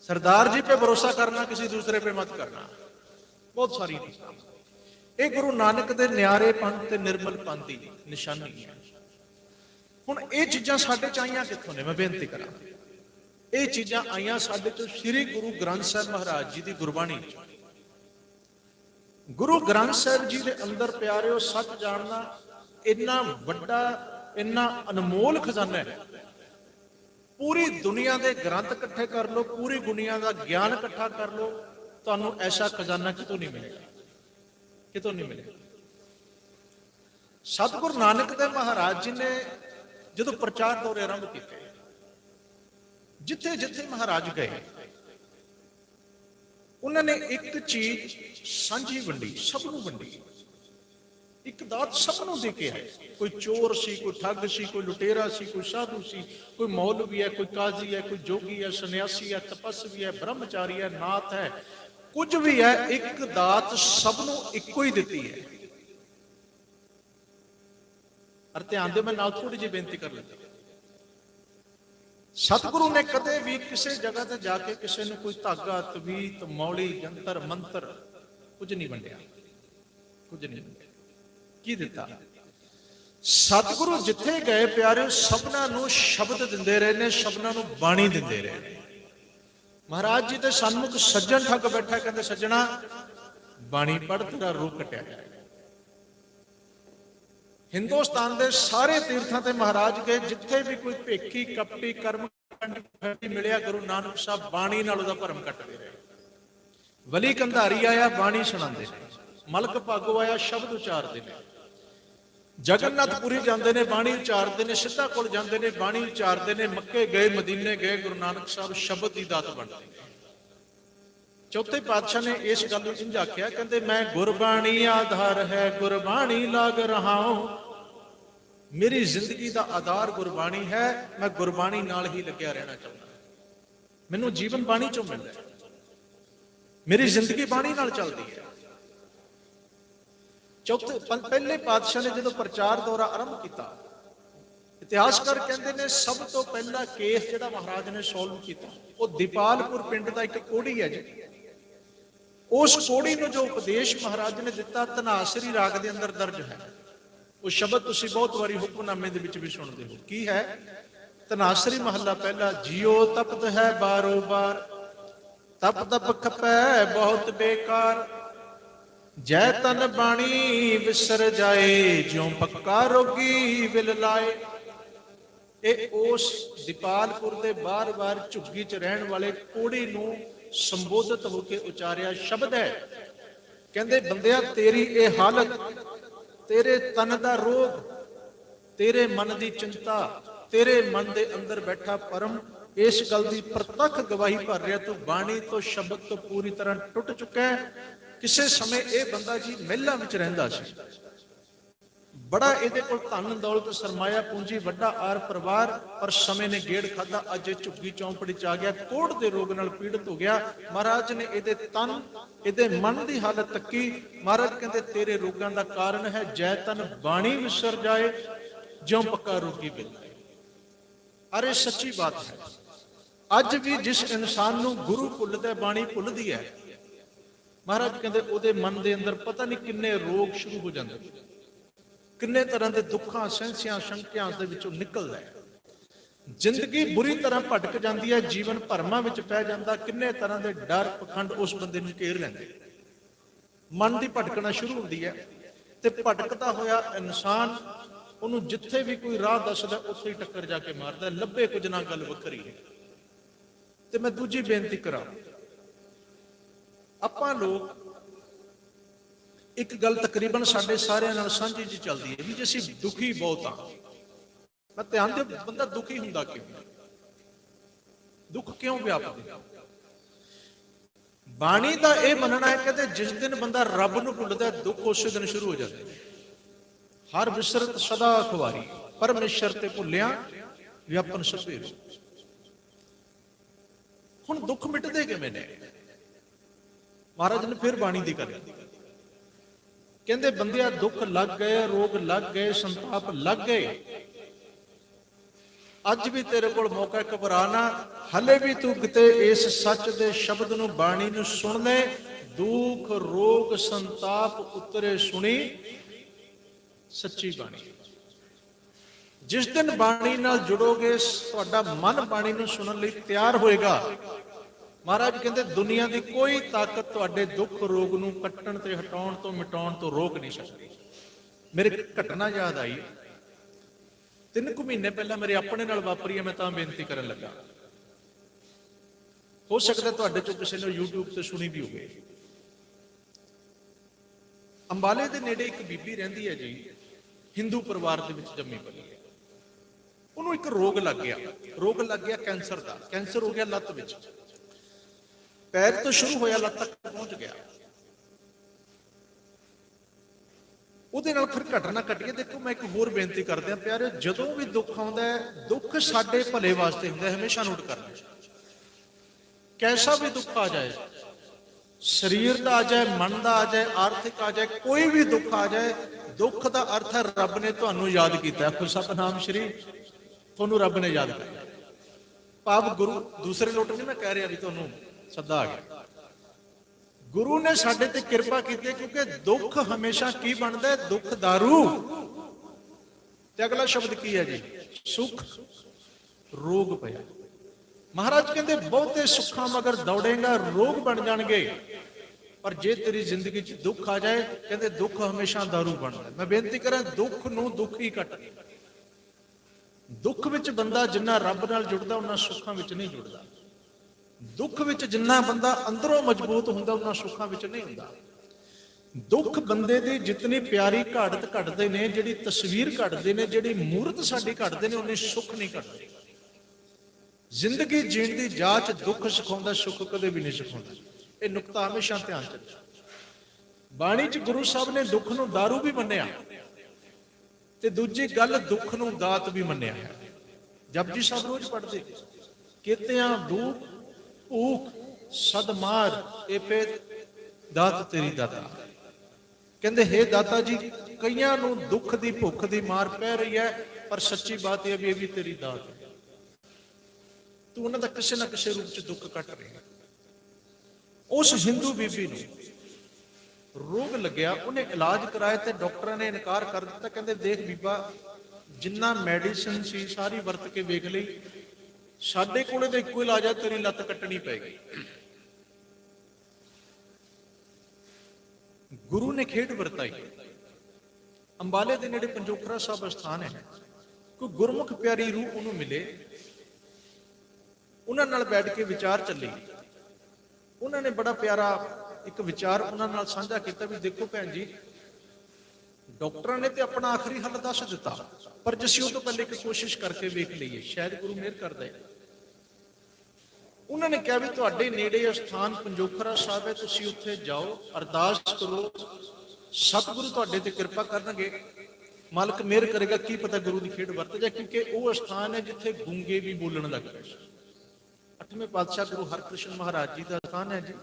सरदार जी पे भरोसा करना, किसी दूसरे पे मत करना। बहुत सारी ये गुरु नानक दे न्यारे पंथ ते निर्मल पंथ की निशानी है। हुण ये चीज़ां साडे च आईयां कित्थों ने? मैं बेनती करा, ये चीज़ां आईयां साडे चों श्री गुरु ग्रंथ साहिब महाराज जी की गुरबाणी। गुरु ग्रंथ साहिब जी के अंदर प्यारिओ सच जानना इन्ना वड्डा, इन्ना अनमोल खजाना है। पूरी दुनिया के ग्रंथ इकट्ठे कर लो, पूरी दुनिया का ज्ञान इकट्ठा कर लो, तुहानू ऐसा खजाना कितों नहीं मिलेगा, कितों नहीं मिलेगा। सतगुरु नानक देव महाराज जी ने जो प्रचार दौरे आरंभ किए, जिथे जिथे महाराज गए, उन्होंने एक चीज सांझी वंडी, सबनों वंडी। एक दात सबनों दे के है। कोई चोर सी, कोई ठग सी, कोई लुटेरा सी, कोई साधु सी, कोई मौलवी है, कोई काजी है, कोई जोगी है, सन्यासी है, तपस्वी है, ब्रह्मचारी है, नाथ है, कुछ भी है, एक दात सबनों इको ही दिती है। और ध्यान दे, मैं नाल थोड़ी जी बेनती कर लेता। सतगुरु ने कदे भी किसी जगह ते जाके किसी ने कोई धागा, तवीत, मौली, जंतर मंत्र कुछ नहीं वंडिया, कुछ नहीं वंडिया। की दिता? सतगुरु जिथे गए प्यारे सबना नूं शब्द दिंदे रहे ने, सबना नूं बाणी दिंदे रहे। महाराज जी दे सन्मुख सज्जन ठग बैठा, कहते सज्जना बाणी पढ़ तेरा रूह कटिया जाएगा। हिंदुस्तान के सारे तीर्थां ते महाराज गए, जिथे भी कोई भेखी कपटी कर्म मिलिया, गुरु नानक साहब बाणी नाल उहदा भरम कटदे रहे। वली कंधारी आया बाणी सुणांदे ने, मलक भागो आया शब्द उचारदे ने, जगन्नाथपुरी जाते हैं बाणी उचारते हैं, सिद्धा कोल जाते हैं बाणी उचारते हैं, मक्के गए मदीने गए गुरु नानक साहब शब्द की दात बनते हैं। चौथे पातशाह ने इस गल को इंज आख्या, कहते मैं गुरबाणी आधार है गुरबाणी लाग रहा हूं, मेरी जिंदगी का आधार गुरबाणी है, मैं गुरबाणी नाल ही लग्या रहना चाहता, मैनू जीवन बाणी चों मिलता है, मेरी जिंदगी बाणी नाल चलती है। चौथे पहले पातशाह ने जो प्रचार दौरा आरंभ किया, इतिहासकार कहते हैं सब तो पहला केस जो महाराज ने सॉल्व किया वो दीपालपुर पिंड का एक कोड़ी है जी। उस कोड़ी को जो उपदेश महाराज ने दिता धनासरी राग के अंदर दर्ज है। वो शब्द तुसीं बहुत बारी हुक्मनामे दे विच भी सुनते हो। की है? धनासरी महला पहला, जियो तपत है बारो बार, तप तप खपै बहुत बेकार, जय तन बाणी विसर जाए, ज्यों पक्का रोगी विल लाए। ਇਹ ਉਸ ਦੀਪਾਲਪੁਰ ਦੇ ਬਾਰ-ਬਾਰ ਝੁੱਗੀ 'ਚ ਰਹਿਣ ਵਾਲੇ ਕੋੜੀ ਨੂੰ ਸੰਬੋਧਿਤ ਹੋ ਕੇ ਉਚਾਰਿਆ ਸ਼ਬਦ ਹੈ। ਕਹਿੰਦੇ ਬੰਦਿਆ ਤੇਰੀ ਇਹ ਹਾਲਤ, ਤੇਰੇ ਤਨ ਦਾ ਰੋਗ, ਤੇਰੇ ਮਨ ਦੀ ਚਿੰਤਾ, ਤੇਰੇ ਮਨ ਦੇ ਅੰਦਰ ਬੈਠਾ ਪਰਮ ਇਸ ਗੱਲ ਦੀ ਪ੍ਰਤੱਖ ਗਵਾਹੀ ਭਰ ਰਿਹਾ, ਤੂੰ ਬਾਣੀ ਤੋਂ ਸ਼ਬਦ ਤੋਂ ਪੂਰੀ ਤਰ੍ਹਾਂ ਟੁੱਟ ਚੁੱਕਾ ਹੈ। ਕਿਸੇ ਸਮੇਂ ਇਹ ਬੰਦਾ ਜੀ ਮਹਿਲਾਂ ਵਿੱਚ ਰਹਿੰਦਾ ਸੀ, बड़ा ਇਹਦੇ ਕੋਲ ਧਨ ਦੌਲਤ ਸਰਮਾਇਆ ਪੂੰਜੀ ਵੱਡਾ ਆਰ ਪਰਿਵਾਰ, ਪਰ ਸਮੇਂ ਨੇ ਗੇੜ ਖਾਦਾ, ਅੱਜ ਝੁੱਗੀ ਚੌਂਪੜੀ ਚ ਆ ਗਿਆ, ਕੋੜ ਦੇ ਰੋਗ ਨਾਲ ਪੀੜਤ ਹੋ ਗਿਆ। ਮਹਾਰਾਜ ਨੇ ਇਹਦੇ ਤਨ ਇਹਦੇ ਮਨ ਦੀ ਹਾਲਤ ਤੱਕੀ। ਮਹਾਰਾਜ ਕਹਿੰਦੇ ਤੇਰੇ ਰੋਗਾਂ ਦਾ ਕਾਰਨ ਹੈ ਜੈ ਤਨ ਬਾਣੀ ਵਿਸਰ ਜਾਏ, ਜਿਉਂ ਪੱਕਾ ਰੋਗੀ ਬਿਲ। ਅਰੇ ਸੱਚੀ ਬਾਤ ਹੈ, ਅੱਜ ਵੀ ਜਿਸ ਇਨਸਾਨ ਨੂੰ ਗੁਰੂ ਭੁੱਲਦਾ ਬਾਣੀ ਭੁੱਲਦੀ ਹੈ, ਮਹਾਰਾਜ ਕਹਿੰਦੇ ਉਹਦੇ ਮਨ ਦੇ ਅੰਦਰ ਪਤਾ ਨਹੀਂ ਕਿੰਨੇ ਰੋਗ ਸ਼ੁਰੂ ਹੋ ਜਾਂਦੇ, ਕਿੰਨੇ ਤਰ੍ਹਾਂ ਦੇ ਦੁੱਖਾਂ ਸਹਿੰਸਿਆਂ ਸ਼ੰਕਿਆਂ ਦੇ ਵਿੱਚੋਂ ਨਿਕਲਦਾ ਹੈ। ਜ਼ਿੰਦਗੀ ਬੁਰੀ ਤਰ੍ਹਾਂ ਭਟਕ ਜਾਂਦੀ ਹੈ, ਜੀਵਨ ਭਰਮਾਂ ਵਿੱਚ ਪੈ ਜਾਂਦਾ, ਕਿੰਨੇ ਤਰ੍ਹਾਂ ਦੇ ਡਰ ਪਖੰਡ ਉਸ ਬੰਦੇ ਨੂੰ ਘੇਰ ਲੈਂਦੇ, ਮਨ ਦੀ ਭਟਕਣਾ ਸ਼ੁਰੂ ਹੁੰਦੀ ਹੈ। ਤੇ ਭਟਕਦਾ ਹੋਇਆ ਇਨਸਾਨ ਉਹਨੂੰ ਜਿੱਥੇ ਵੀ ਕੋਈ ਰਾਹ ਦੱਸਦਾ ਉੱਥੇ ਹੀ ਟੱਕਰ ਜਾ ਕੇ ਮਾਰਦਾ, ਲੱਭੇ ਕੁਝ ਨਾ ਗੱਲ ਵੱਖਰੀ ਹੈ। ਤੇ ਮੈਂ ਦੂਜੀ ਬੇਨਤੀ ਕਰਾਂ, ਆਪਾਂ ਲੋਕ ਇੱਕ ਗੱਲ ਤਕਰੀਬਨ ਸਾਡੇ ਸਾਰਿਆਂ ਨਾਲ ਸਾਂਝੀ ਜੀ ਚੱਲਦੀ ਹੈ ਵੀ ਜੇ ਅਸੀਂ ਦੁਖੀ ਬਹੁਤ ਆ। ਮੈਂ ਧਿਆਨ ਦਿਓ, ਬੰਦਾ ਦੁਖੀ ਹੁੰਦਾ ਕਿਉਂ? ਦੁੱਖ ਕਿਉਂ ਵਿਆਪਦੇ? ਬਾਣੀ ਦਾ ਇਹ ਮੰਨਣਾ ਹੈ ਕਿ ਜਿਸ ਦਿਨ ਬੰਦਾ ਰੱਬ ਨੂੰ ਭੁੱਲਦਾ, ਦੁੱਖ ਉਸੇ ਦਿਨ ਸ਼ੁਰੂ ਹੋ ਜਾਂਦੇ। ਹਰ ਵਿਸਰਤ ਸਦਾ ਖੁਆਰੀ, ਪਰਮੇਸ਼ਰ ਤੇ ਭੁੱਲਿਆ ਵਿਆਪਨ ਸਭੇ। ਹੁਣ ਦੁੱਖ ਮਿਟਦੇ ਕਿਵੇਂ ਨੇ? ਮਹਾਰਾਜ ਨੇ ਫਿਰ ਬਾਣੀ ਦੀ ਗੱਲ, ਕਹਿੰਦੇ ਬੰਦਿਆ ਦੁੱਖ ਲੱਗ ਗਏ, ਰੋਗ ਲੱਗ ਗਏ, ਸੰਤਾਪ ਲੱਗ ਗਏ, ਅੱਜ ਵੀ ਤੇਰੇ ਕੋਲ ਮੌਕਾ, ਘਬਰਾ ਨਾ। ਹਲੇ ਵੀ ਤੂੰ ਕਿਤੇ ਇਸ ਸੱਚ ਦੇ ਸ਼ਬਦ ਨੂੰ, ਬਾਣੀ ਨੂੰ ਸੁਣ ਲੈ। ਦੁੱਖ ਰੋਗ ਸੰਤਾਪ ਉਤਰੇ ਸੁਣੀ ਸੱਚੀ ਬਾਣੀ। ਜਿਸ ਦਿਨ ਬਾਣੀ ਨਾਲ ਜੁੜੋਗੇ, ਤੁਹਾਡਾ ਮਨ ਬਾਣੀ ਨੂੰ ਸੁਣਨ ਲਈ ਤਿਆਰ ਹੋਏਗਾ, ਮਹਾਰਾਜ ਕਹਿੰਦੇ ਦੁਨੀਆ ਦੀ ਕੋਈ ਤਾਕਤ ਤੁਹਾਡੇ ਦੁੱਖ ਰੋਗ ਨੂੰ ਕੱਟਣ ਤੇ ਹਟਾਉਣ ਤੋਂ ਮਿਟਾਉਣ ਤੋਂ ਰੋਕ ਨਹੀਂ ਸਕਦੀ। ਮੇਰੇ ਘਟਨਾ ਯਾਦ ਆਈ, 3 ਕੁ ਮਹੀਨੇ ਪਹਿਲਾਂ ਮੇਰੇ ਆਪਣੇ ਨਾਲ ਵਾਪਰੀ ਹੈ, ਮੈਂ ਤਾਂ ਬੇਨਤੀ ਕਰਨ ਲੱਗਾ। ਹੋ ਸਕਦਾ ਤੁਹਾਡੇ ਚੋਂ ਕਿਸੇ ਨੇ YouTube ਤੇ ਸੁਣੀ ਵੀ ਹੋਵੇ। ਅੰਬਾਲੇ ਦੇ ਨੇੜੇ ਇੱਕ ਬੀਬੀ ਰਹਿੰਦੀ ਹੈ ਜੀ, ਹਿੰਦੂ ਪਰਿਵਾਰ ਦੇ ਵਿੱਚ ਜੰਮੀ ਪਲੀ ਹੈ। ਉਹਨੂੰ ਇੱਕ ਰੋਗ ਲੱਗ ਗਿਆ ਕੈਂਸਰ ਦਾ। ਕੈਂਸਰ ਹੋ ਗਿਆ ਲੱਤ ਵਿੱਚ, ਪੈਰ ਤੋਂ ਸ਼ੁਰੂ ਹੋਇਆ ਲੱਤ ਤੱਕ ਪਹੁੰਚ ਗਿਆ। ਉਹਦੇ ਨਾਲ ਫਿਰ ਘਟਨਾ ਘਟੀ। ਦੇਖੋ ਮੈਂ ਇੱਕ ਹੋਰ ਬੇਨਤੀ ਕਰਦਿਆਂ ਪਿਆਰੇ, ਜਦੋਂ ਵੀ ਦੁੱਖ ਆਉਂਦਾ ਹੈ, ਦੁੱਖ ਸਾਡੇ ਭਲੇ ਵਾਸਤੇ ਹੁੰਦਾ, ਹਮੇਸ਼ਾ ਨੋਟ ਕਰਨਾ। ਕੈਸਾ ਵੀ ਦੁੱਖ ਆ ਜਾਏ, ਸਰੀਰ ਦਾ ਆ ਜਾਏ, ਮਨ ਦਾ ਆ ਜਾਏ, ਆਰਥਿਕ ਆ ਜਾਏ, ਕੋਈ ਵੀ ਦੁੱਖ ਆ ਜਾਏ, ਦੁੱਖ ਦਾ ਅਰਥ ਹੈ ਰੱਬ ਨੇ ਤੁਹਾਨੂੰ ਯਾਦ ਕੀਤਾ। ਫਿਰ ਸਤਿਨਾਮ ਸ਼੍ਰੀ, ਤੁਹਾਨੂੰ ਰੱਬ ਨੇ ਯਾਦ ਕੀਤਾ। ਭਾਵ ਗੁਰੂ, ਦੂਸਰੇ ਲੋਟ ਨਹੀਂ ਮੈਂ ਕਹਿ ਰਿਹਾ ਵੀ ਤੁਹਾਨੂੰ ਸੱਦਾ ਆ ਗਿਆ, ਗੁਰੂ ਨੇ ਸਾਡੇ ਤੇ ਕਿਰਪਾ ਕੀਤੀ, ਕਿਉਂਕਿ ਦੁੱਖ ਹਮੇਸ਼ਾ ਕੀ ਬਣਦਾ? ਦੁੱਖ ਦਾਰੂ। ਤੇ ਅਗਲਾ ਸ਼ਬਦ ਕੀ ਹੈ ਜੀ? ਸੁਖ। ਰੋਗ ਪਿਆ, महाराज कहते बहुते सुखा मगर दौड़ेगा रोग बन जाएंगे, पर जे तेरी जिंदगी च दुख आ जाए कहते दुख हमेशा दारू बनता। मैं बेनती करा दुख नूं दुख ही कट, दुख विच बंदा जिन्ना रब नाल जुड़दा उन्ना सुखां विच नहीं जुड़दा। दुख विच जिन्ना बंदा अंदरों मजबूत हुंदा उन्ना सुखां विच नहीं हुंदा। दुख बंदे दी जितनी प्यारी घाड़त घटदे ने, जिहड़ी तस्वीर घटदे ने, जिहड़ी मूरत साडी घटदे ने, उन्नी सुख नहीं घटदे। जिंदगी जीण दी जाच दुख सिखाउंदा, सुख कदे भी नहीं सिखाउंदा। ये नुकता हमेशा ध्यान च रखो। बाणी च गुरु साहब ने दुख नूं दारू भी मन्निया ते दूजी गल दुख नूं दात भी मन्निया है। जपजी साहब रोज पढ़दे, केतियां दुख भूख सदमार ए पे दात तेरी दाता। कहते हे दाता जी कईयां नूं दुख दी भुख दी मार पै रही है, पर सच्ची बात यह भी तेरी दात है। तू उन्हां दा किसे ना किसे रूप च दुख कट रही है। उस हिंदू बीबी नूं रोग लग्या, उन्हें इलाज कराया ते डॉक्टरां ने इनकार कर दिता। कहते देख बीबा जिन्ना मैडिसिन सी सारी वरत के वेख लई, साडे कोले तां इक्को इलाज है, तेरी लत्त कट्टनी पैगी। गुरु ने खेड वरताई। अंबाले दे नेड़े पंजोखरा साहब स्थान है, कोई गुरमुख प्यारी रूह उन्होंने मिले, उन्हां नाल बैठ के विचार चली। उन्होंने बड़ा प्यारा एक विचार उन्हां नाल साझा किया भी देखो भैन जी डॉक्टरां ने तो अपना आखिरी हल दस दिता, पर जिसी उस तो पहले एक कोशिश करके वेख लीए, शायद गुरु मेहर कर दे। उन्होंने कहा भी तुहाडे नेड़े स्थान पंजोखरा साहब है, तुसीं उत्थे जाओ अरदास करो, सतगुरु तुहाडे ते कृपा करनगे, मालक मेहर करेगा। की पता गुरु की खेड वरत जाए, क्योंकि वह स्थान है जिथे गूंगे भी बोलण लग पए। 8वें पातशाह गुरु हरकृष्ण महाराज जी का स्थान है जी,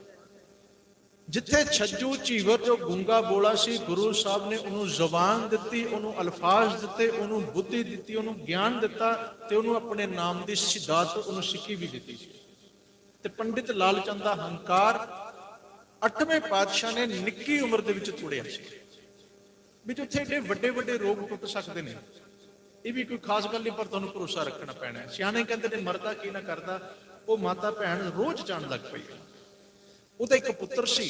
जिथे छज्जू झीवर जो गूंगा बोला सी, गुरु साहब ने उन्होंने जुबान दी, उन्होंने अल्फाज दिते, उन्होंने बुद्धि दी, उन्होंने ज्ञान दिता, ते उन्होंने अपने नाम की सिद्धात उन्होंने सिक्खी भी दी सी। ते पंडित लाल चंद दा हंकार 8वें पातशाह ने निक्की उम्र दे विच तोड़िया सी भी जिथे एडे वड्डे वड्डे रोग टुट सकते हैं। ये भी कोई खास गल नहीं, पर तुहानूं भरोसा रखना पैना है। सियाणे कहते ने मरदा की ना करदा, वो माता भैन रोज जाण लग पई। ਉਹਦਾ एक पुत्र सी,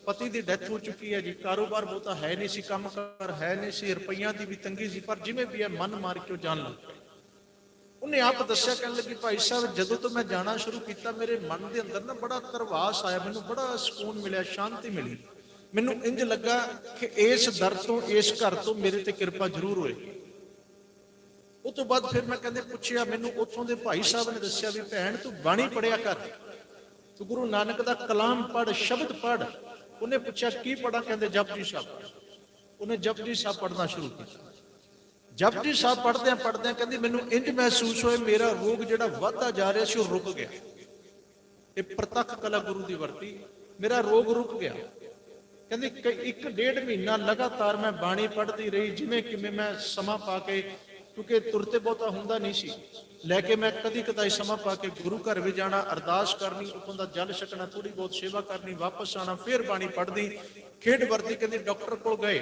पति की डेथ हो चुकी है जी, कारोबार बहुता है नहीं सी, काम कार है नहीं सी, रुपइया की भी तंगी सी, पर जिवें भी है मन मार के जान लग पई। उन्हें आप दस्या कहने लगी भाई साहब जदों तो मैं जाना शुरू किया मेरे मन के अंदर ना बड़ा तरवास आया, मैनूं बड़ा सुकून मिलिया, शांति मिली, मैनूं इंज लगा कि इस दर तो इस घर तो मेरे ते कृपा जरूर होएगी। उस तो बाद फिर मैं कहते पुछया, मैनूं उत्थों दे भाई साहब ने दस्या भी भैन तू बाणी पढ़िया कर, तू गुरु नानक दा कलाम पढ़, शब्द पढ़। उन्हें पूछा की पढ़ा, कहते जपजी साहब। उन्हें जपजी साहब पढ़ना शुरू किया। जपजी साहब पढ़दे कहती मैनूं इंज महसूस होए मेरा रोग जिहड़ा वधदा जा रहा सी रुक गया। ये प्रतख कला गुरु की वरती, मेरा रोग रुक गया। कहती 1.5 महीना लगातार मैं बाणी पढ़ती रही, जिवें किवें मैं समा पा के, क्योंकि तुरते बहुता हुंदा नहीं सी, लैके मैं कदी कदाई समा पा के गुरु घर भी जाना, अरदास करनी, उत्थों दा जल छकना, थोड़ी बहुत सेवा करनी, वापस आना, फिर बाणी पढ़दी, खेड वरती। कहती डॉक्टर को गए,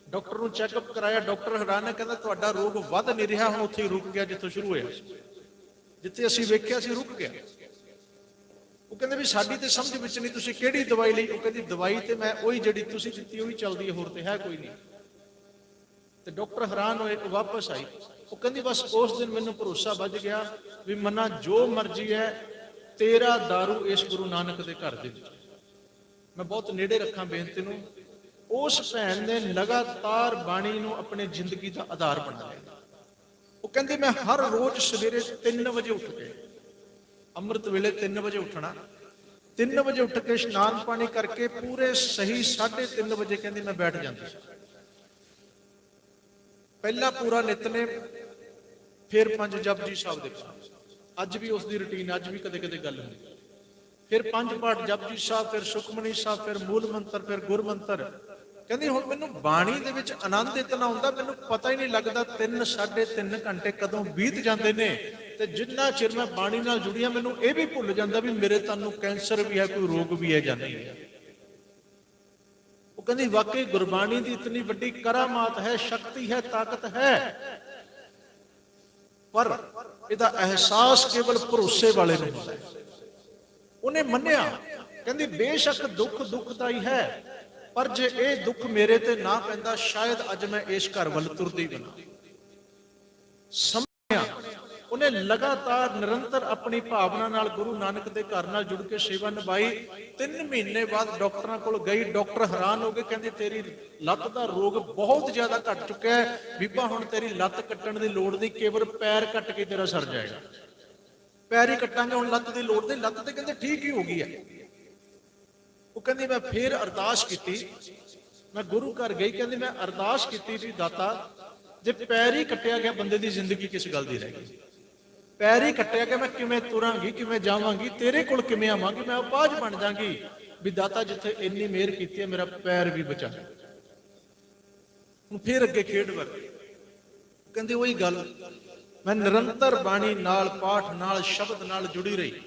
डॉक्टर नूं चैकअप कराया, डॉक्टर हैरान है, कहता तुहाडा रोग वध नहीं रहा, हुण उत्थे रुक गया जिੱਥੋਂ शुरू होया, जिथे असीं वेख्या सी रुक गया। वो कहते भी साडी ते समझ विच नहीं, तुसीं किहड़ी दवाई लई? वो कहती दवाई ते मैं उही जिहड़ी तुसीं दित्ती उही चलदी है, होर ते है कोई नहीं। ते डॉक्टर हैरान होए, वापस आई। वो कहती बस उस दिन मैनूं भरोसा बज गया भी मन्ना जो मर्जी है तेरा दारू इस गुरु नानक दे घर दे विच। मैं बहुत नेड़े रखा बेनती नूं। उस भैन ने लगातार बाणी नूं अपने जिंदगी का आधार बना लिया। वो कहती मैं हर रोज सवेरे 3 बजे उठ के, अमृत वेले 3 बजे उठना, 3 बजे उठ के स्नान पानी करके पूरे सही 3:30 बजे कहती मैं बैठ जाती। पहला पूरा नितनेम, फिर 5 जपजी साहब दे पाठ, अज भी उसकी रूटीन, अज भी कदे कदे गल होंदी, फिर 5 पाठ जपजी साहब, फिर सुखमनी साहब, फिर मूल मंत्र, फिर गुर मंत्र। कहती हुण मैनूं बाणी दे विच आनंद इतना आउंदा, मैनूं पता ही नहीं लगता 3-3.5 घंटे कदों बीत जाते हैं। ते जिन्ना चिर मैं बाणी नाल जुड़िया मैनूं यह भी भुल जाता भी मेरे तन्नूं कैंसर भी है, कोई रोग भी है जां नहीं है। वो कहती वाकई गुरबाणी की इतनी वड्डी करामात है, शक्ति है, ताकत है, पर ਇਹਦਾ ਅਹਿਸਾਸ ਕੇਵਲ ਭਰੋਸੇ ਵਾਲੇ ਨੂੰ ਹੁੰਦਾ ਹੈ। ਉਹਨੇ ਮੰਨਿਆ, ਕਹਿੰਦੀ ਬੇਸ਼ੱਕ ਦੁੱਖ ਦੁੱਖਦਾਈ ਹੈ, ਪਰ ਜੇ ਇਹ ਦੁੱਖ ਮੇਰੇ ਤੇ ਨਾ ਪੈਂਦਾ ਸ਼ਾਇਦ ਅੱਜ ਮੈਂ ਇਸ ਘਰ ਵੱਲ ਤੁਰਦੀ ਬਣਾ। ਸਮਝਿਆ, ਉਹਨੇ ਲਗਾਤਾਰ ਨਿਰੰਤਰ ਆਪਣੀ ਭਾਵਨਾ ਨਾਲ ਗੁਰੂ ਨਾਨਕ ਦੇ ਘਰ ਨਾਲ ਜੁੜ ਕੇ ਸੇਵਾ ਨਿਭਾਈ। 3 ਮਹੀਨੇ ਬਾਅਦ ਡਾਕਟਰਾਂ ਕੋਲ ਗਈ, ਡਾਕਟਰ ਹੈਰਾਨ ਹੋ ਗਏ, ਕਹਿੰਦੇ ਤੇਰੀ ਲੱਤ ਦਾ ਰੋਗ ਬਹੁਤ ਜ਼ਿਆਦਾ ਘਟ ਚੁੱਕਿਆ ਹੈ ਬੀਬਾ, ਹੁਣ ਤੇਰੀ ਲੱਤ ਕੱਟਣ ਦੀ ਲੋੜ ਨਹੀਂ, ਕੇਵਲ ਪੈਰ ਕੱਟ ਕੇ ਤੇਰਾ ਸਰ ਜਾਏਗਾ, ਪੈਰ ਹੀ ਕੱਟਾਂਗੇ, ਹੁਣ ਲੱਤ ਦੀ ਲੋੜ ਨਹੀਂ। ਲੱਤ ਤੇ ਕਹਿੰਦੇ ਠੀਕ ਹੀ ਹੋ ਗਈ ਹੈ। ਉਹ ਕਹਿੰਦੀ ਮੈਂ ਫੇਰ ਅਰਦਾਸ ਕੀਤੀ, ਮੈਂ ਗੁਰੂ ਘਰ ਗਈ, ਕਹਿੰਦੀ ਮੈਂ ਅਰਦਾਸ ਕੀਤੀ ਵੀ ਦਾਤਾ ਜੇ ਪੈਰ ਹੀ ਕੱਟਿਆ ਗਿਆ ਬੰਦੇ ਦੀ ਜ਼ਿੰਦਗੀ ਕਿਸ ਗੱਲ ਦੀ ਰਹਿ ਗਈ, ਪੈਰ ਹੀ ਕੱਟਿਆ ਗਿਆ, ਮੈਂ ਕਿਵੇਂ ਤੁਰਾਂਗੀ, ਕਿਵੇਂ ਜਾਵਾਂਗੀ, ਤੇਰੇ ਕੋਲ ਕਿਵੇਂ ਆਵਾਂਗੀ, ਮੈਂ ਉਪਾਜ ਬਣ ਜਾਵਾਂਗੀ। ਵੀ ਦਾਤਾ ਜਿੱਥੇ ਇੰਨੀ ਮਿਹਰ ਕੀਤੀ ਹੈ ਮੇਰਾ ਪੈਰ ਵੀ ਬਚਾ। ਹੁਣ ਫੇਰ ਅੱਗੇ ਖੇਡ ਵਰ ਕਹਿੰਦੇ ਉਹੀ ਗੱਲ, ਮੈਂ ਨਿਰੰਤਰ ਬਾਣੀ ਨਾਲ, ਪਾਠ ਨਾਲ, ਸ਼ਬਦ ਨਾਲ ਜੁੜੀ ਰਹੀ।